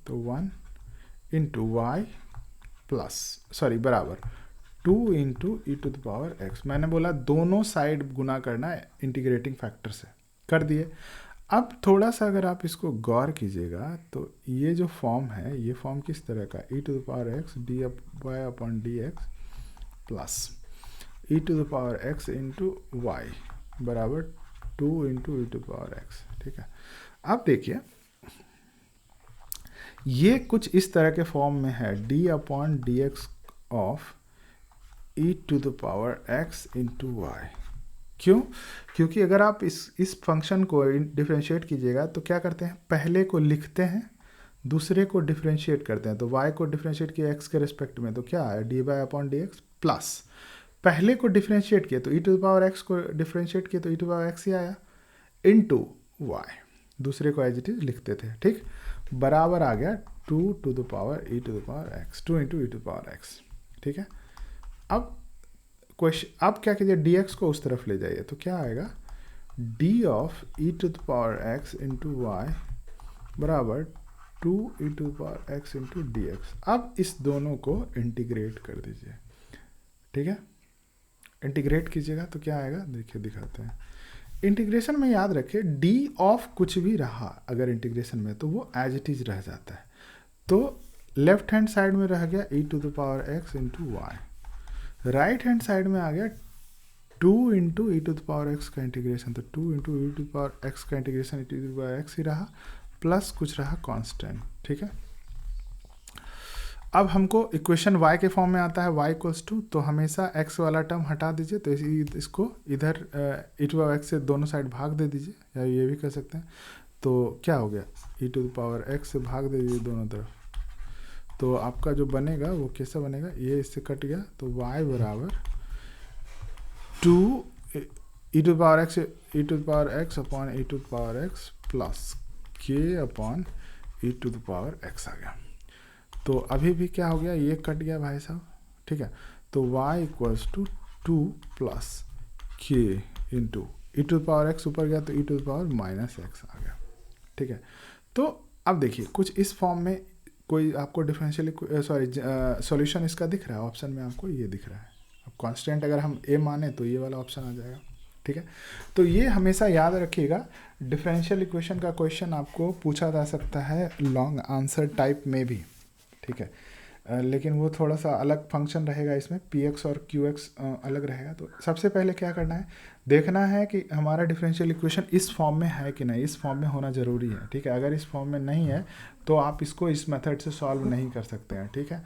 Speaker 1: तो 1 इंटू वाई प्लस सॉरी बराबर 2 into e to the power x. मैंने बोला दोनों साइड गुना करना है इंटीग्रेटिंग फैक्टर से, कर दिए। अब थोड़ा सा अगर आप इसको गौर कीजिएगा तो ये जो फॉर्म है, ये फॉर्म किस तरह का, e to the power x d y upon d x plus e to the power x into y बराबर 2 into e to power x. ठीक है, अब देखिए ये कुछ इस तरह के फॉर्म में है d upon d x of e to the power x into y. क्यों? क्योंकि अगर आप इस फंक्शन को डिफरेंशिएट कीजिएगा तो क्या करते हैं, पहले को लिखते हैं, दूसरे को डिफरेंशिएट करते हैं। तो y को डिफरेंशिएट किया x के रिस्पेक्ट में तो क्या आया d y upon d x plus पहले को डिफरेंशिएट किया तो e to the power x को डिफरेंशिएट किया तो e टू पावर x ही आया इनटू y, दूसरे को एज इट इज लिखते थे। ठीक, बराबर आ गया 2 to the power e to the power x, 2 into e to power x। ठीक है, अब क्वेश्चन, आप क्या कीजिए dx को उस तरफ ले जाइए तो क्या आएगा d of e to the power x into y बराबर 2 e to the power x into d x. अब इस दोनों को इंटीग्रेट कर दीजिए। ठीक है, इंटीग्रेट कीजिएगा तो क्या आएगा, देखिए दिखाते हैं। इंटीग्रेशन में याद रखिए d ऑफ कुछ भी रहा अगर इंटीग्रेशन में तो वो एज इट इज रह जाता है। तो लेफ्ट हैंड साइड में रह गया e to the power x into y, right hand side में आ गया 2 into e to the power x का इंटीग्रेशन, तो 2 into e to the power x का integration e to the power x ही रहा प्लस कुछ रहा कांस्टेंट। ठीक है, अब हमको इक्वेशन y के फॉर्म में आता है y इक्वल्स टू, तो हमेशा x वाला टर्म हटा दीजिए, तो इसको इधर ई टू पावर एक्स से दोनों साइड भाग दे दीजिए, या ये भी कर सकते हैं। तो क्या हो गया e to the power x से भाग दे दीजिए दोनों तरफ, तो आपका जो बनेगा वो कैसा बनेगा, ये इससे कट गया तो y बराबर 2 e to power x upon e to power x plus k upon e to the power x आ गया। तो अभी भी क्या हो गया, ये कट गया भाई साहब। ठीक है, तो y equals to 2 plus k into e to power x ऊपर गया तो e to power minus x आ गया। ठीक है, तो अब देखिए कुछ इस फॉर्म में कोई आपको डिफरेंशियल सॉल्यूशन इसका दिख रहा है, ऑप्शन में आपको ये दिख रहा है। अब कांस्टेंट अगर हम a माने तो ये वाला ऑप्शन आ जाएगा। ठीक है, तो ये हमेशा याद रखिएगा, डिफरेंशियल इक्वेशन का क्वेश्चन आपको पूछा जा सकता है लॉन्ग आंसर टाइप में भी। ठीक है, लेकिन वो थोड़ा सा अलग फंक्शन रहेगा, इसमें px और qx अलग रहेगा। तो सबसे पहले क्या करना है, देखना है कि हमारा डिफरेंशियल इक्वेशन इस फॉर्म में है कि नहीं, इस फॉर्म में होना ज़रूरी है। ठीक है, अगर इस फॉर्म में नहीं है तो आप इसको इस मेथड से सॉल्व नहीं कर सकते हैं। ठीक है,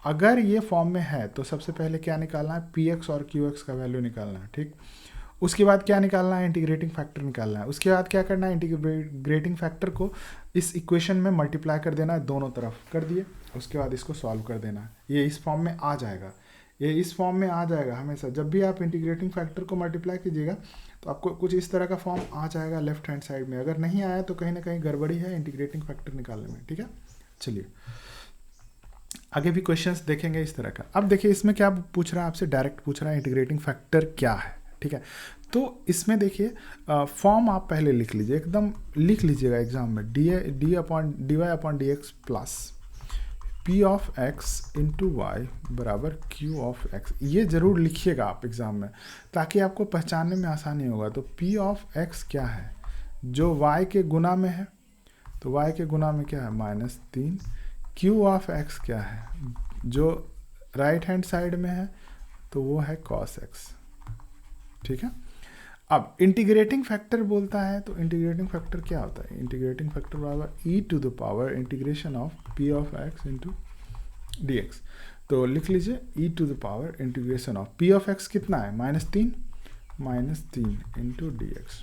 Speaker 1: अगर ये फॉर्म में है तो सबसे पहले क्या निकालना है, px और qx का वैल्यू निकालना है। ठीक, उसके बाद क्या निकालना है, इंटीग्रेटिंग फैक्टर निकालना है। उसके बाद क्या करना है, इंटीग्रेटिंग फैक्टर को इस इक्वेशन में मल्टीप्लाई कर देना है, दोनों तरफ कर दिए, उसके बाद इसको सॉल्व कर देना है, ये इस फॉर्म में आ जाएगा। ये इस फॉर्म में आ जाएगा हमेशा। जब भी आप इंटीग्रेटिंग फैक्टर को मल्टीप्लाई कीजिएगा तो आपको कुछ इस तरह का फॉर्म आ जाएगा लेफ्ट हैंड साइड में। अगर नहीं आया तो कहीं ना कहीं गड़बड़ी है इंटीग्रेटिंग फैक्टर निकालने में, ठीक है। चलिए आगे भी क्वेश्चंस देखेंगे इस तरह का। अब देखिए इसमें क्या पूछ रहा है आपसे, डायरेक्ट पूछ रहा है इंटीग्रेटिंग फैक्टर क्या है, ठीक है। तो इसमें देखिए फॉर्म आप पहले लिख लीजिए, एकदम लिख लीजिएगा एग्जाम में, d upon d x plus p of x into y बराबर क्यू ऑफ एक्स। ये ज़रूर लिखिएगा आप एग्ज़ाम में ताकि आपको पहचानने में आसानी होगा। तो पी ऑफ एक्स क्या है, जो वाई के गुना में है, तो वाई के गुना में क्या है -3। क्यू ऑफ एक्स क्या है, जो राइट हैंड साइड में है तो वो है कॉस एक्स, ठीक है। अब इंटीग्रेटिंग फैक्टर बोलता है तो इंटीग्रेटिंग फैक्टर क्या होता है, इंटीग्रेटिंग फैक्टर बराबर e to the power integration of p of x into d x. तो लिख लीजिए e to the power integration of p of x कितना है -3 इंटू डी एक्स,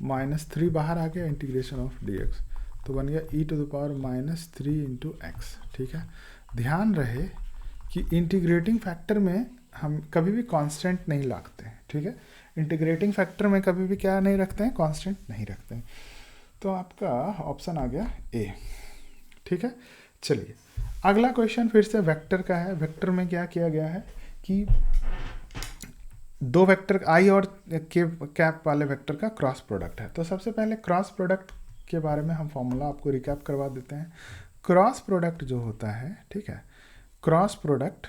Speaker 1: -3 बाहर आ गया, इंटीग्रेशन ऑफ डी एक्स तो बन गया e to the power -3 into x, ठीक है। ध्यान रहे कि इंटीग्रेटिंग फैक्टर में हम कभी भी कांस्टेंट नहीं रखते हैं, ठीक है। इंटीग्रेटिंग फैक्टर में कभी भी क्या नहीं रखते हैं, कांस्टेंट नहीं रखते हैं। तो आपका ऑप्शन आ गया ए, ठीक है। चलिए अगला क्वेश्चन फिर से वेक्टर का है। वेक्टर में क्या किया गया है कि दो वेक्टर आई और के कैप वाले वेक्टर का क्रॉस प्रोडक्ट है। तो सबसे पहले क्रॉस प्रोडक्ट के बारे में हम फॉर्मूला आपको रिकैप करवा देते हैं। क्रॉस प्रोडक्ट जो होता है, ठीक है, क्रॉस प्रोडक्ट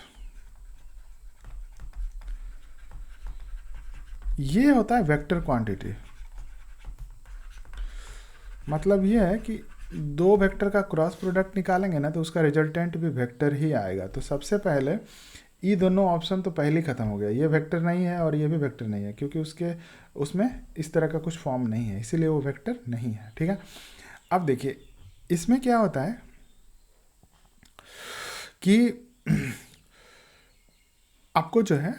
Speaker 1: ये होता है वेक्टर क्वांटिटी। मतलब ये है कि दो वेक्टर का क्रॉस प्रोडक्ट निकालेंगे ना तो उसका रिजल्टेंट भी वेक्टर ही आएगा। तो सबसे पहले ये दोनों ऑप्शन तो पहले ही खत्म हो गया, ये वेक्टर नहीं है और ये भी वेक्टर नहीं है क्योंकि उसमें इस तरह का कुछ फॉर्म नहीं है, इसीलिए वो वेक्टर नहीं है, ठीक है। अब देखिए इसमें क्या होता है कि आपको जो है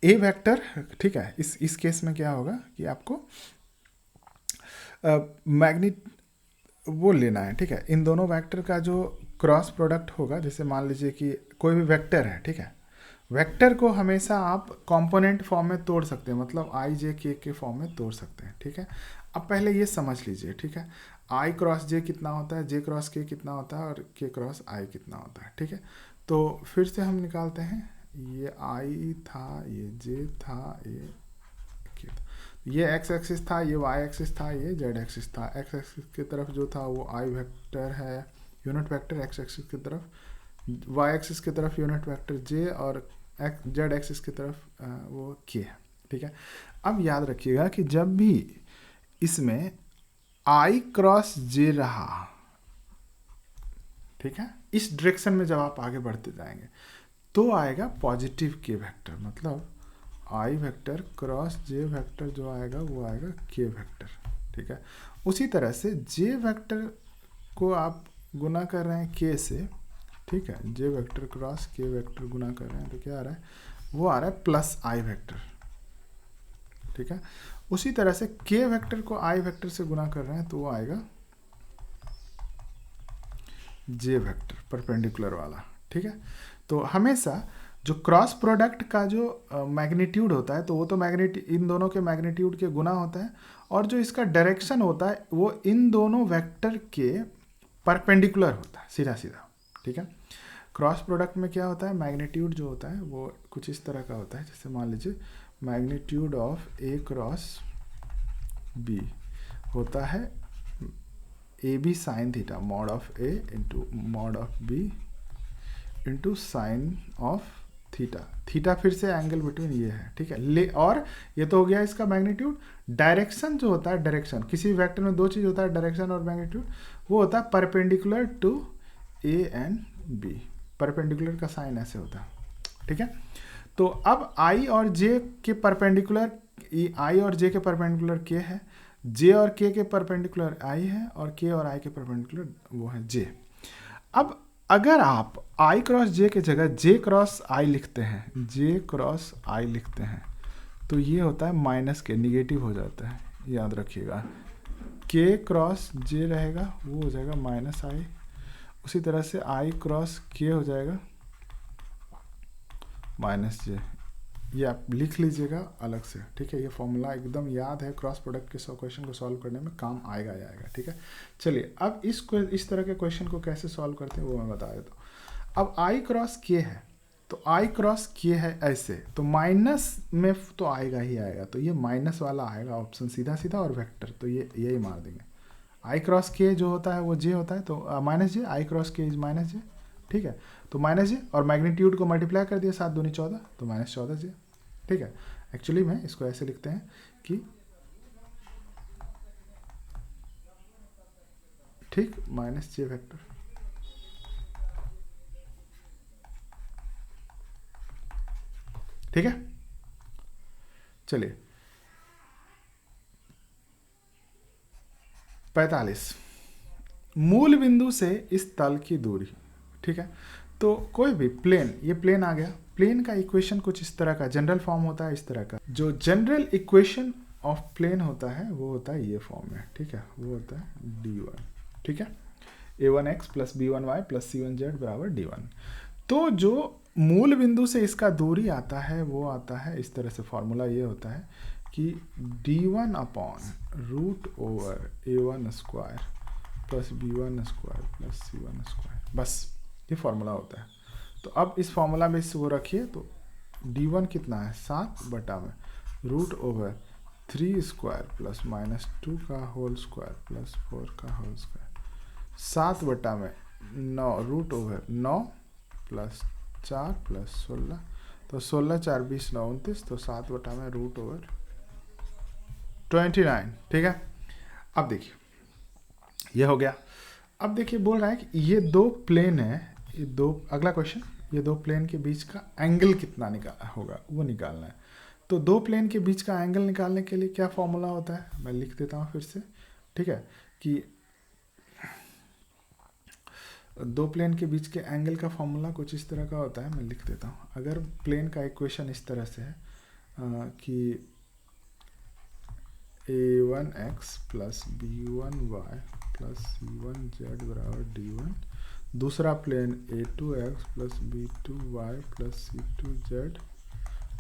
Speaker 1: ए वेक्टर, ठीक है, इस केस में क्या होगा कि आपको मैग्नेट वो लेना है, ठीक है। इन दोनों वेक्टर का जो क्रॉस प्रोडक्ट होगा, जैसे मान लीजिए कि कोई भी वेक्टर है, ठीक है, वेक्टर को हमेशा आप कंपोनेंट फॉर्म में तोड़ सकते हैं, मतलब आई जे के फॉर्म में तोड़ सकते हैं, ठीक है। अब पहले ये समझ लीजिए, ठीक है, आई क्रॉस जे कितना होता है, जे क्रॉस के कितना होता है और के क्रॉस आई कितना होता है, ठीक है। तो फिर से हम निकालते हैं, ये आई था, ये जे था, ये एक्स एक्सिस था, ये वाई एक्सिस था, ये जेड एक्सिस था। एक्स एक्सिस की तरफ जो था वो आई वेक्टर है, यूनिट वेक्टर, एक्स एक्सिस की तरफ वाई एक्सिस की तरफ यूनिट वेक्टर जे, और जेड एक्सिस की तरफ वो के है, ठीक है। अब याद रखिएगा कि जब भी इसमें आई क्रॉस जे रहा, ठीक है, इस डायरेक्शन में जब आप आगे बढ़ते जाएंगे तो आएगा पॉजिटिव के वेक्टर, मतलब आई वेक्टर क्रॉस जे वेक्टर जो आएगा वो आएगा के वेक्टर, ठीक है। उसी तरह से जे वेक्टर को आप गुना कर रहे हैं के से, ठीक है, जे वेक्टर क्रॉस के वेक्टर गुना कर रहे हैं तो क्या आ रहा है, वो आ रहा है प्लस आई वेक्टर, ठीक है। उसी तरह से के वेक्टर को आई वेक्टर से गुना कर रहे हैं तो वो आएगा जे वेक्टर परपेंडिकुलर वाला, ठीक है। तो हमेशा जो क्रॉस प्रोडक्ट का जो मैग्नीट्यूड होता है तो वो तो इन दोनों के मैग्नीट्यूड के गुना होता है, और जो इसका डायरेक्शन होता है वो इन दोनों वेक्टर के परपेंडिकुलर होता है, सीधा सीधा, ठीक है। क्रॉस प्रोडक्ट में क्या होता है, मैग्नीट्यूड जो होता है वो कुछ इस तरह का होता है, जैसे मान लीजिए magnitude of a cross b होता है a b sine theta, mod of a into mod of b into sine of theta. Theta फिर से एंगल बिटवीन ये है, ठीक है। और ये तो हो गया इसका मैग्नीट्यूड। डायरेक्शन जो होता है, डायरेक्शन किसी वेक्टर में दो चीज़ होता है, डायरेक्शन और मैग्नीट्यूड, वो होता है perpendicular to a and b. Perpendicular का साइन ऐसे होता है, ठीक है। तो अब आई और जे के परपेंडिकुलर, आई और जे के परपेंडिकुलर के है, जे और के परपेंडिकुलर आई है, और के और आई के परपेंडिकुलर वो है जे। अब अगर आप आई क्रॉस जे के जगह जे क्रॉस आई लिखते हैं, जे क्रॉस आई लिखते हैं तो ये होता है माइनस के, निगेटिव हो जाता है, याद रखिएगा। के क्रॉस जे रहेगा वो हो जाएगा माइनस आई, उसी तरह से आई क्रॉस के हो जाएगा माइनस जे। ये आप लिख लीजिएगा अलग से, ठीक है। ये फॉर्मूला एकदम याद है, क्रॉस प्रोडक्ट के क्वेश्चन को सॉल्व करने में काम आएगा ही आएगा, ठीक है। चलिए अब इस तरह के क्वेश्चन को कैसे सॉल्व करते हैं वो मैं बता देता हूँ। अब आई क्रॉस के है, तो आई क्रॉस के है ऐसे, तो माइनस में तो आएगा ही आएगा, तो ये माइनस वाला आएगा ऑप्शन सीधा सीधा, और वेक्टर तो ये यही मार देंगे। आई क्रॉस के जो होता है वो जे होता है, तो माइनस जे, आई क्रॉस के इज माइनस जे, ठीक है। तो माइनस जे और मैग्नीट्यूड को मल्टीप्लाई कर दिया 7 दूनी 14, तो माइनस 14 जे, ठीक है। एक्चुअली में इसको ऐसे लिखते हैं कि ठीक माइनस जे वेक्टर, ठीक है। चलिए 45, मूल बिंदु से इस तल की दूरी, ठीक है। तो कोई भी प्लेन, ये प्लेन आ गया, प्लेन का इक्वेशन कुछ इस तरह का जनरल फॉर्म होता है, इस तरह का जो जनरल इक्वेशन ऑफ प्लेन होता है वो होता है ये फॉर्म में, ठीक है। वो होता है d1, ठीक है, a1x plus b1y plus c1z बराबर d1। तो जो मूल बिंदु से इसका दूरी आता है वो आता है इस तरह से, फॉर्मूला ये होता है कि d1 upon root over a1 square plus b1 square plus c1 square, बस ये फॉर्मूला होता है। तो अब इस फॉर्मूला में इसको रखिए, तो d1 कितना है 7 बटा में root over 3 square plus minus 2 का होल स्क्वायर प्लस 4 का होल स्क्वायर, 7 बटा में 9 रूट ओवर 9 प्लस 4 प्लस 16, तो 16 4 20 9 29, तो 7 बटा में रूट ओवर 29, ठीक है। अब देखिए ये हो गया। अब देखिए बोल रहा है कि ये दो प्लेन है, ये दो, अगला क्वेश्चन, ये दो प्लेन के बीच का एंगल कितना होगा वो निकालना है। तो दो प्लेन के बीच का एंगल निकालने के लिए क्या फॉर्मूला होता है, मैं लिख देता हूँ फिर से, ठीक है, कि दो प्लेन के बीच के एंगल का फॉर्मूला कुछ इस तरह का होता है, मैं लिख देता हूँ। अगर प्लेन का इक्वेशन इस तरह से है कि a1x plus b1y plus c1z बराबर d1, दूसरा plane a2x plus b2y plus c2z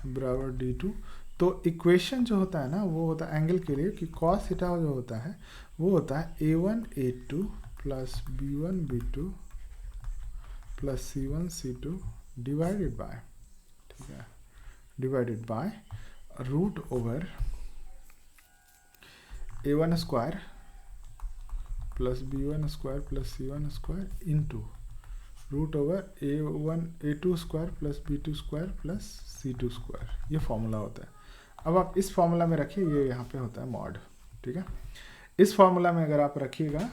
Speaker 1: बराबर d2, तो इक्वेशन जो होता है ना वो होता है एंगल के लिए कि cos थीटा जो होता है वो होता है a1 a2 plus b1 b2 plus c1 c2 divided by, ठीक है, divided by root over a1 square plus b1 square plus c1 square into root over a2 square plus b2 square plus c2 square, ये formula होता है। अब आप इस formula में रखिए, ये यहाँ पे होता है मॉड, ठीक है। इस फॉर्मूला में अगर आप रखिएगा,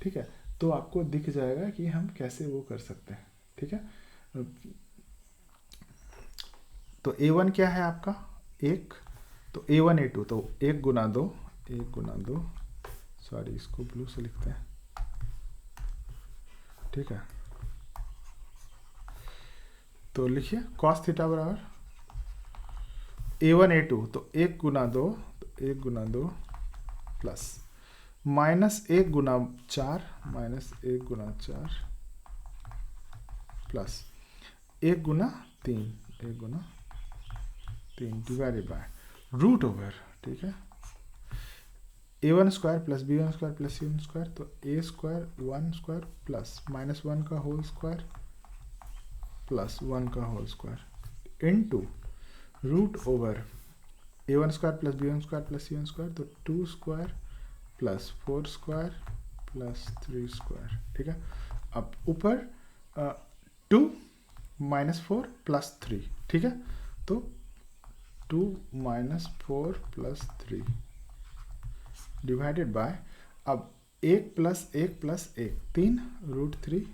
Speaker 1: ठीक है, तो आपको दिख जाएगा कि हम कैसे वो कर सकते हैं, ठीक है। तो a1 क्या है आपका 1, तो a1 a2, तो 1 गुना 2, 1 गुना 2, सॉरी इसको ब्लू से लिखते हैं, ठीक है। तो लिखिए cos थीटा बराबर a1 a2, तो 1 गुना 2, तो 1 गुना 2 प्लस माइनस 1 गुना 4, माइनस 1 गुना 4 प्लस 1 गुना 3, 1 गुना 3 डिवाइडेड बाय रूट ओवर, ठीक है, a1 square plus b1 square plus c1 square, तो a square 1 square plus minus 1 का होल स्क्वायर प्लस 1 का whole square into root over a1 square plus b1 square plus c1 square, तो 2 square plus 4 square plus 3 square, ठीक है। अब ऊपर 2 minus 4 plus 3, ठीक है, तो 2 माइनस 4 प्लस 3 डिवाइडेड बाय, अब 1 plus 1 plus 1 3 root 3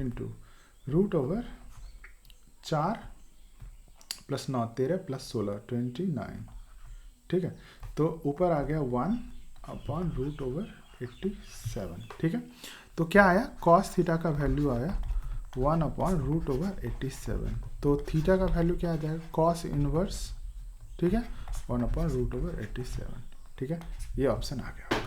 Speaker 1: into root over 4 plus 9 13 plus 16 29, ठीक है। तो ऊपर आ गया 1 अपॉन रूट ओवर 87, ठीक है। तो क्या आया, cos थीटा का वैल्यू आया 1 अपॉन रूट ओवर 87, तो थीटा का वैल्यू क्या आ जाएगा cos इनवर्स, ठीक है, 1 अपॉन रूट ओवर 87, ठीक है। ये ऑप्शन आ गया।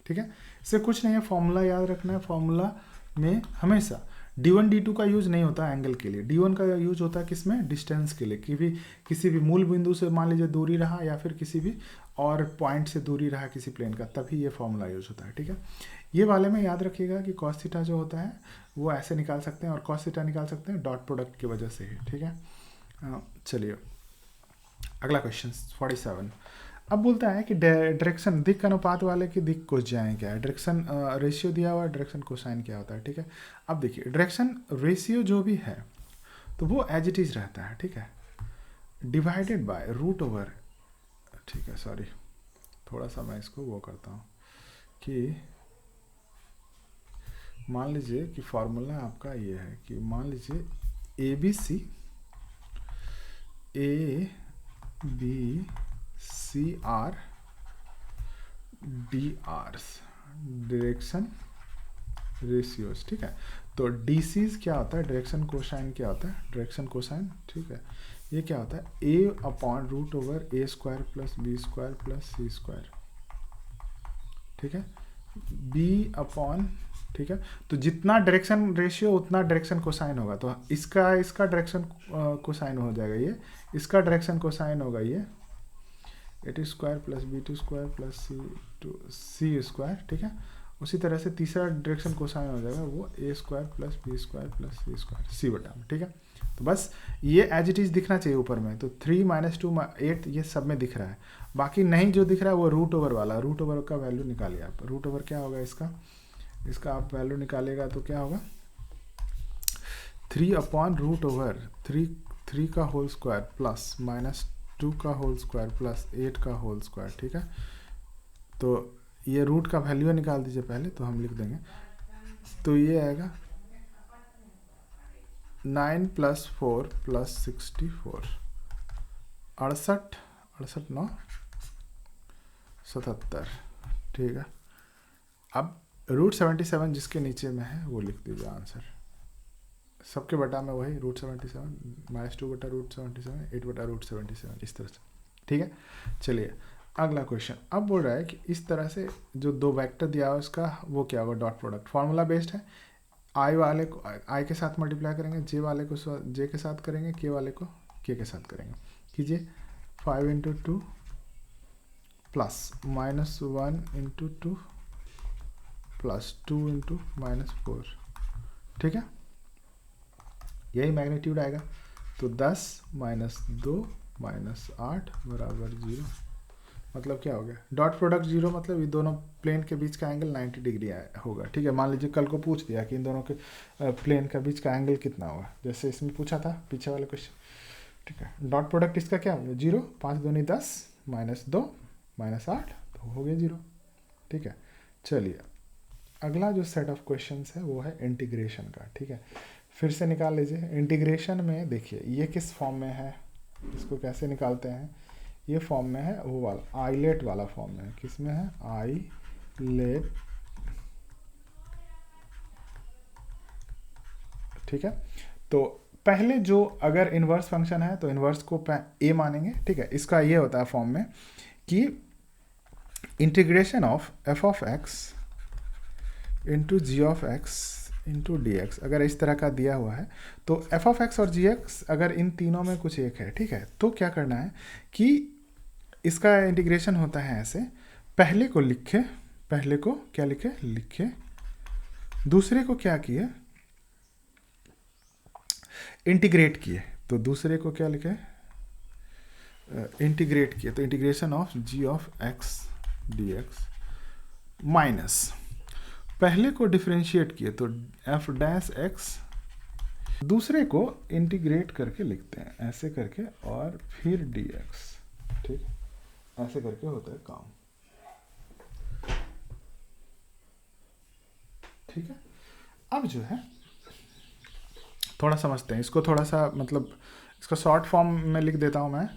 Speaker 1: ठीक है। इससे कुछ नहीं है, फॉर्मूला याद रखना है। फॉर्मूला में हमेशा d1 d2 का यूज नहीं होता एंगल के लिए, d1 का यूज होता है किसमें, डिस्टेंस के लिए, किसी भी मूल बिंदु से मान लीजिए दूरी रहा या फिर किसी भी और पॉइंट से दूरी रहा किसी प्लेन का, तभी ये फॉर्मूला यूज होता है, ठीक है। ये वाले में याद रखिएगा कि cos थीटा जो होता है वो ऐसे निकाल सकते हैं और cos थीटा निकाल सकते हैं डॉट प्रोडक्ट की वजह से ही, ठीक है। चलिए अगला क्वेश्चन 47। अब बोलता है कि डायरेक्शन दिक् अनुपात वाले की दिक् कोसाइन क्या है। डायरेक्शन रेशियो दिया हुआ है, डायरेक्शन कोसाइन क्या होता है, ठीक है। अब देखिए डायरेक्शन रेशियो जो भी है तो वो एज इट इज रहता है, ठीक है, डिवाइडेड बाय रूट ओवर, ठीक है। सॉरी, थोड़ा सा मैं इसको वो करता हूँ कि मान लीजिए कि फॉर्मूला आपका ये है कि मान लीजिए ABC ABCR DRs direction ratios, ठीक है। तो DCs क्या होता है, डायरेक्शन कोसाइन क्या होता है, डायरेक्शन कोसाइन, ठीक है। ये क्या होता है, A/√A² plus B² plus C², ठीक है, B/, ठीक है। तो जितना डायरेक्शन रेशियो उतना डायरेक्शन कोसाइन होगा, तो इसका डायरेक्शन कोसाइन हो जाएगा, ये इसका डायरेक्शन कोसाइन होगा ये A² plus B² plus C², ठीक है। उसी तरह से तीसरा डायरेक्शन कोसाइन हो जाएगा वो A² plus B² plus C², ठीक है। तो बस ये एज इट इज दिखना चाहिए ऊपर में, तो 3 - 2 8 ये सब में दिख रहा है। बाकी नहीं जो दिख रहा है वो रूट ओवर वाला, रूट ओवर का वैल्यू निकालिए आप। रूट ओवर क्या होगा इसका आप वैल्यू निकालेगा तो क्या होगा, 3/√3 3 का होल स्क्वायर प्लस -2 का होल स्क्वायर प्लस 8 का होल स्क्वायर, ठीक है। तो ये रूट का वैल्यू निकाल दीजिए पहले, तो हम लिख देंगे, तो ये आएगा 9 + 4 + 64 68 9 77, ठीक है। अब √77 जिसके नीचे में है वो लिख दीजिए आंसर, सबके बटा में वही √77 -2/√77 8/√77 इस तरह से, ठीक है। चलिए अगला क्वेश्चन। अब बोल रहा है कि इस तरह से जो दो वेक्टर दिया है उसका वो क्या होगा, डॉट प्रोडक्ट। फॉर्मूला बेस्ड है, आई वाले को आई के साथ मल्टीप्लाई करेंगे, जे वाले को जे के साथ करेंगे, के वाले को के साथ करेंगे। कीजिए 5 × 2 प्लस -1 × 2 प्लस 2 × -4, ठीक है। यही मैग्नीट्यूड आएगा, तो 10 - 2 - 8 = 0। मतलब क्या हो गया, डॉट प्रोडक्ट 0 मतलब ये दोनों प्लेन के बीच का एंगल 90 डिग्री होगा, ठीक है। मान लीजिए कल को पूछ दिया कि इन दोनों के प्लेन का बीच का एंगल कितना होगा, जैसे इसमें पूछा था पीछे वाले क्वेश्चन, ठीक है। डॉट प्रोडक्ट इसका क्या होगा, 0, 5 दूनी 10 -2 -8 तो हो गया 0, ठीक है। चलिए अगला जो सेट ऑफ क्वेश्चंस है वो है इंटीग्रेशन का, ठीक है। फिर से निकाल लीजिए। इंटीग्रेशन में देखिए ये किस फॉर्म में है, इसको कैसे निकालते हैं, ये फॉर्म में है, वो वाला आइलेट वाला फॉर्म में है। किस में है, आइलेट, ठीक है। तो पहले जो अगर इन्वर्स फंक्शन है तो इन्वर्स को ए मानेंगे, ठीक है। इसका ये होता है फॉर्म में कि integration of f(x) × g(x) × dx, अगर इस तरह का दिया हुआ है तो f(x) और gx अगर इन तीनों में कुछ एक है, ठीक है, तो क्या करना है कि इसका इंटीग्रेशन होता है ऐसे, पहले को लिखे, पहले को क्या लिखे, दूसरे को क्या किए, इंटीग्रेट किए, तो दूसरे को क्या लिखे, इंटीग्रेट किए, तो integration of g(x) dx minus पहले को डिफरेंशिएट किए तो f'(x), दूसरे को इंटीग्रेट करके लिखते हैं ऐसे करके और फिर dx, ठीक, ऐसे करके होता है काम, ठीक है। अब जो है थोड़ा समझते हैं इसको, थोड़ा सा मतलब इसका शॉर्ट फॉर्म में लिख देता हूँ मैं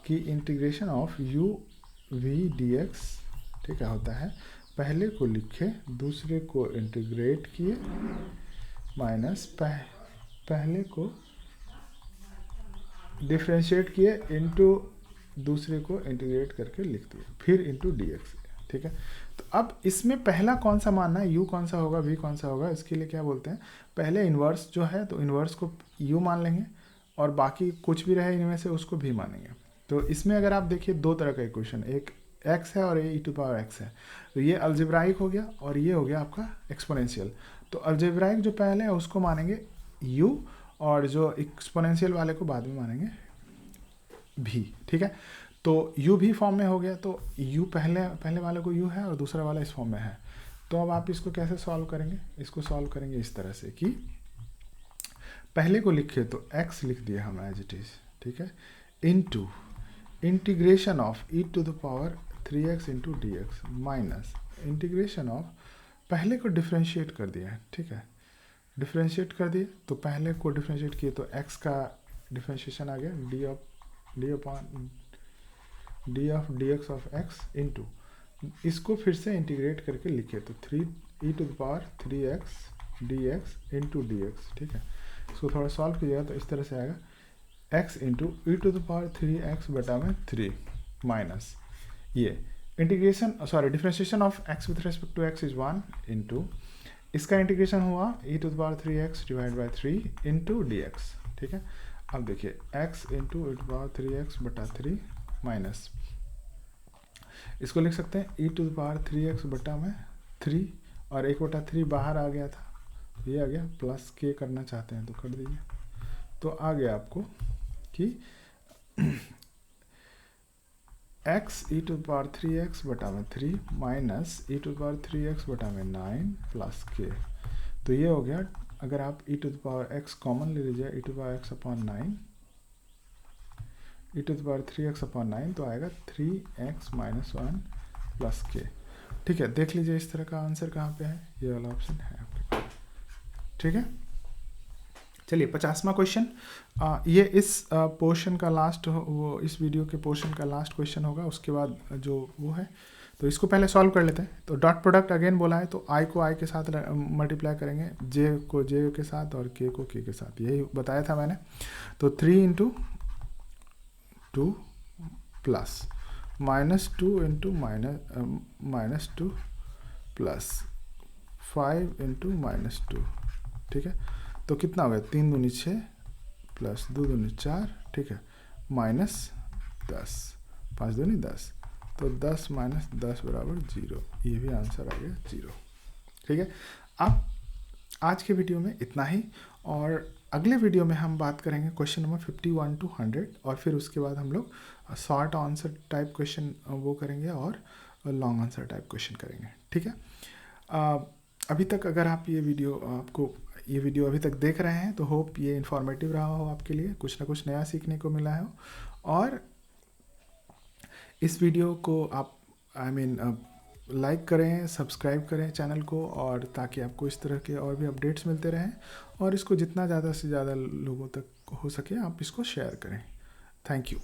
Speaker 1: कि इंटीग्रेशन ऑफ u(v) dx, ठीक है, होता है पहले को लिखे, दूसरे को इंटीग्रेट किए, माइनस पहले को डिफरेंशिएट किए इनटू दूसरे को इंटीग्रेट करके लिख दिए, फिर इनटू dx, ठीक है। तो अब इसमें पहला कौन सा मानना है, u कौन सा होगा, v कौन सा होगा, इसके लिए क्या बोलते हैं, पहले इन्वर्स जो है तो इन्वर्स को u मान लेंगे और बाकी कुछ भी रहे इनमें से उसको v मानेंगे। तो इसमें अगर आप देखिए दो तरह का इक्वेशन, एक x है और ये e⁻x है। तो ये अलजेब्राइक हो गया और ये हो गया आपका एक्सपोनेंशियल। तो अलजेब्राइक जो पहले है उसको मानेंगे u और जो एक्सपोनेंशियल वाले को बाद में मानेंगे v, ठीक है। तो u भी फॉर्म में हो गया, तो u पहले वाले को u है और दूसरा वाला इस फॉर्म में है। तो अब आप इसको कैसे सॉल्व करेंगे, इसको सॉल्व करेंगे इस तरह से कि पहले को लिखे तो x लिख दिया हम एज इट इज, ठीक है, into integration of e⁻3x into dx minus integration of, पहले को डिफ्रेंशिएट कर दिया है, ठीक है, डिफ्रेंशिएट कर दिए तो पहले को डिफ्रेंशिएट किए तो x का डिफ्रेंशिएशन आ गया d of dx of x into, इसको फिर से इंटीग्रेट करके लिखे तो 3e⁻3x dx इंटू dx, ठीक है। इसको थोड़ा सॉल्व कीजिएगा तो इस तरह से आएगा x इंटू e⁻3x बटा में 3 माइनस ये integration differentiation of x with respect to x is 1 into इसका इंटीग्रेशन हुआ e⁻3x divide by 3 into dx, ठीक है। अब देखिए x इंटू e⁻3x बटा 3 माइनस इसको लिख सकते हैं e⁻3x बटा में 3 और 1/3 बाहर आ गया था, ये आ गया, प्लस k करना चाहते हैं तो कर दीजिए। तो आ गया आपको कि x e⁻3x बटा में 3 माइनस e⁻3x बटा में 9 प्लस k। तो ये हो गया, अगर आप e⁻x कॉमन ले लीजिए e⁻x अपॉन 9 e⁻3x अपॉन 9 तो आएगा 3x माइनस 1 प्लस k, ठीक है। देख लीजिए इस तरह का आंसर कहाँ पे है, ये वाला ऑप्शन है आपके पास, ठीक है। चलिए 50वां क्वेश्चन, ये इस पोर्शन का लास्ट, वो इस वीडियो के पोर्शन का लास्ट क्वेश्चन होगा, उसके बाद जो वो है तो इसको पहले सॉल्व कर लेते हैं। तो डॉट प्रोडक्ट अगेन बोला है तो i को i के साथ मल्टीप्लाई करेंगे, j को j के साथ और k को k के साथ, यही बताया था मैंने। तो 3 into 2 plus -2 into -2 plus 5 into -2, ठीक है। तो कितना हो गया, 3 दूनी 6 प्लस 2 दूनी 4, ठीक है, माइनस 10, 5 दूनी 10, तो 10 माइनस 10 बराबर 0, ये भी आंसर आ गया 0, ठीक है। अब आज के वीडियो में इतना ही, और अगले वीडियो में हम बात करेंगे क्वेश्चन नंबर 51 to 100 और फिर उसके बाद हम लोग शॉर्ट आंसर टाइप क्वेश्चन वो करेंगे और लॉन्ग आंसर टाइप क्वेश्चन करेंगे, ठीक है। अभी तक अगर आप ये वीडियो अभी तक देख रहे हैं तो होप ये इन्फॉर्मेटिव रहा हो आपके लिए, कुछ ना कुछ नया सीखने को मिला हो। और इस वीडियो को आप लाइक करें, सब्सक्राइब करें चैनल को, और ताकि आपको इस तरह के और भी अपडेट्स मिलते रहें, और इसको जितना ज़्यादा से ज़्यादा लोगों तक हो सके आप इसको शेयर करें। Thank you.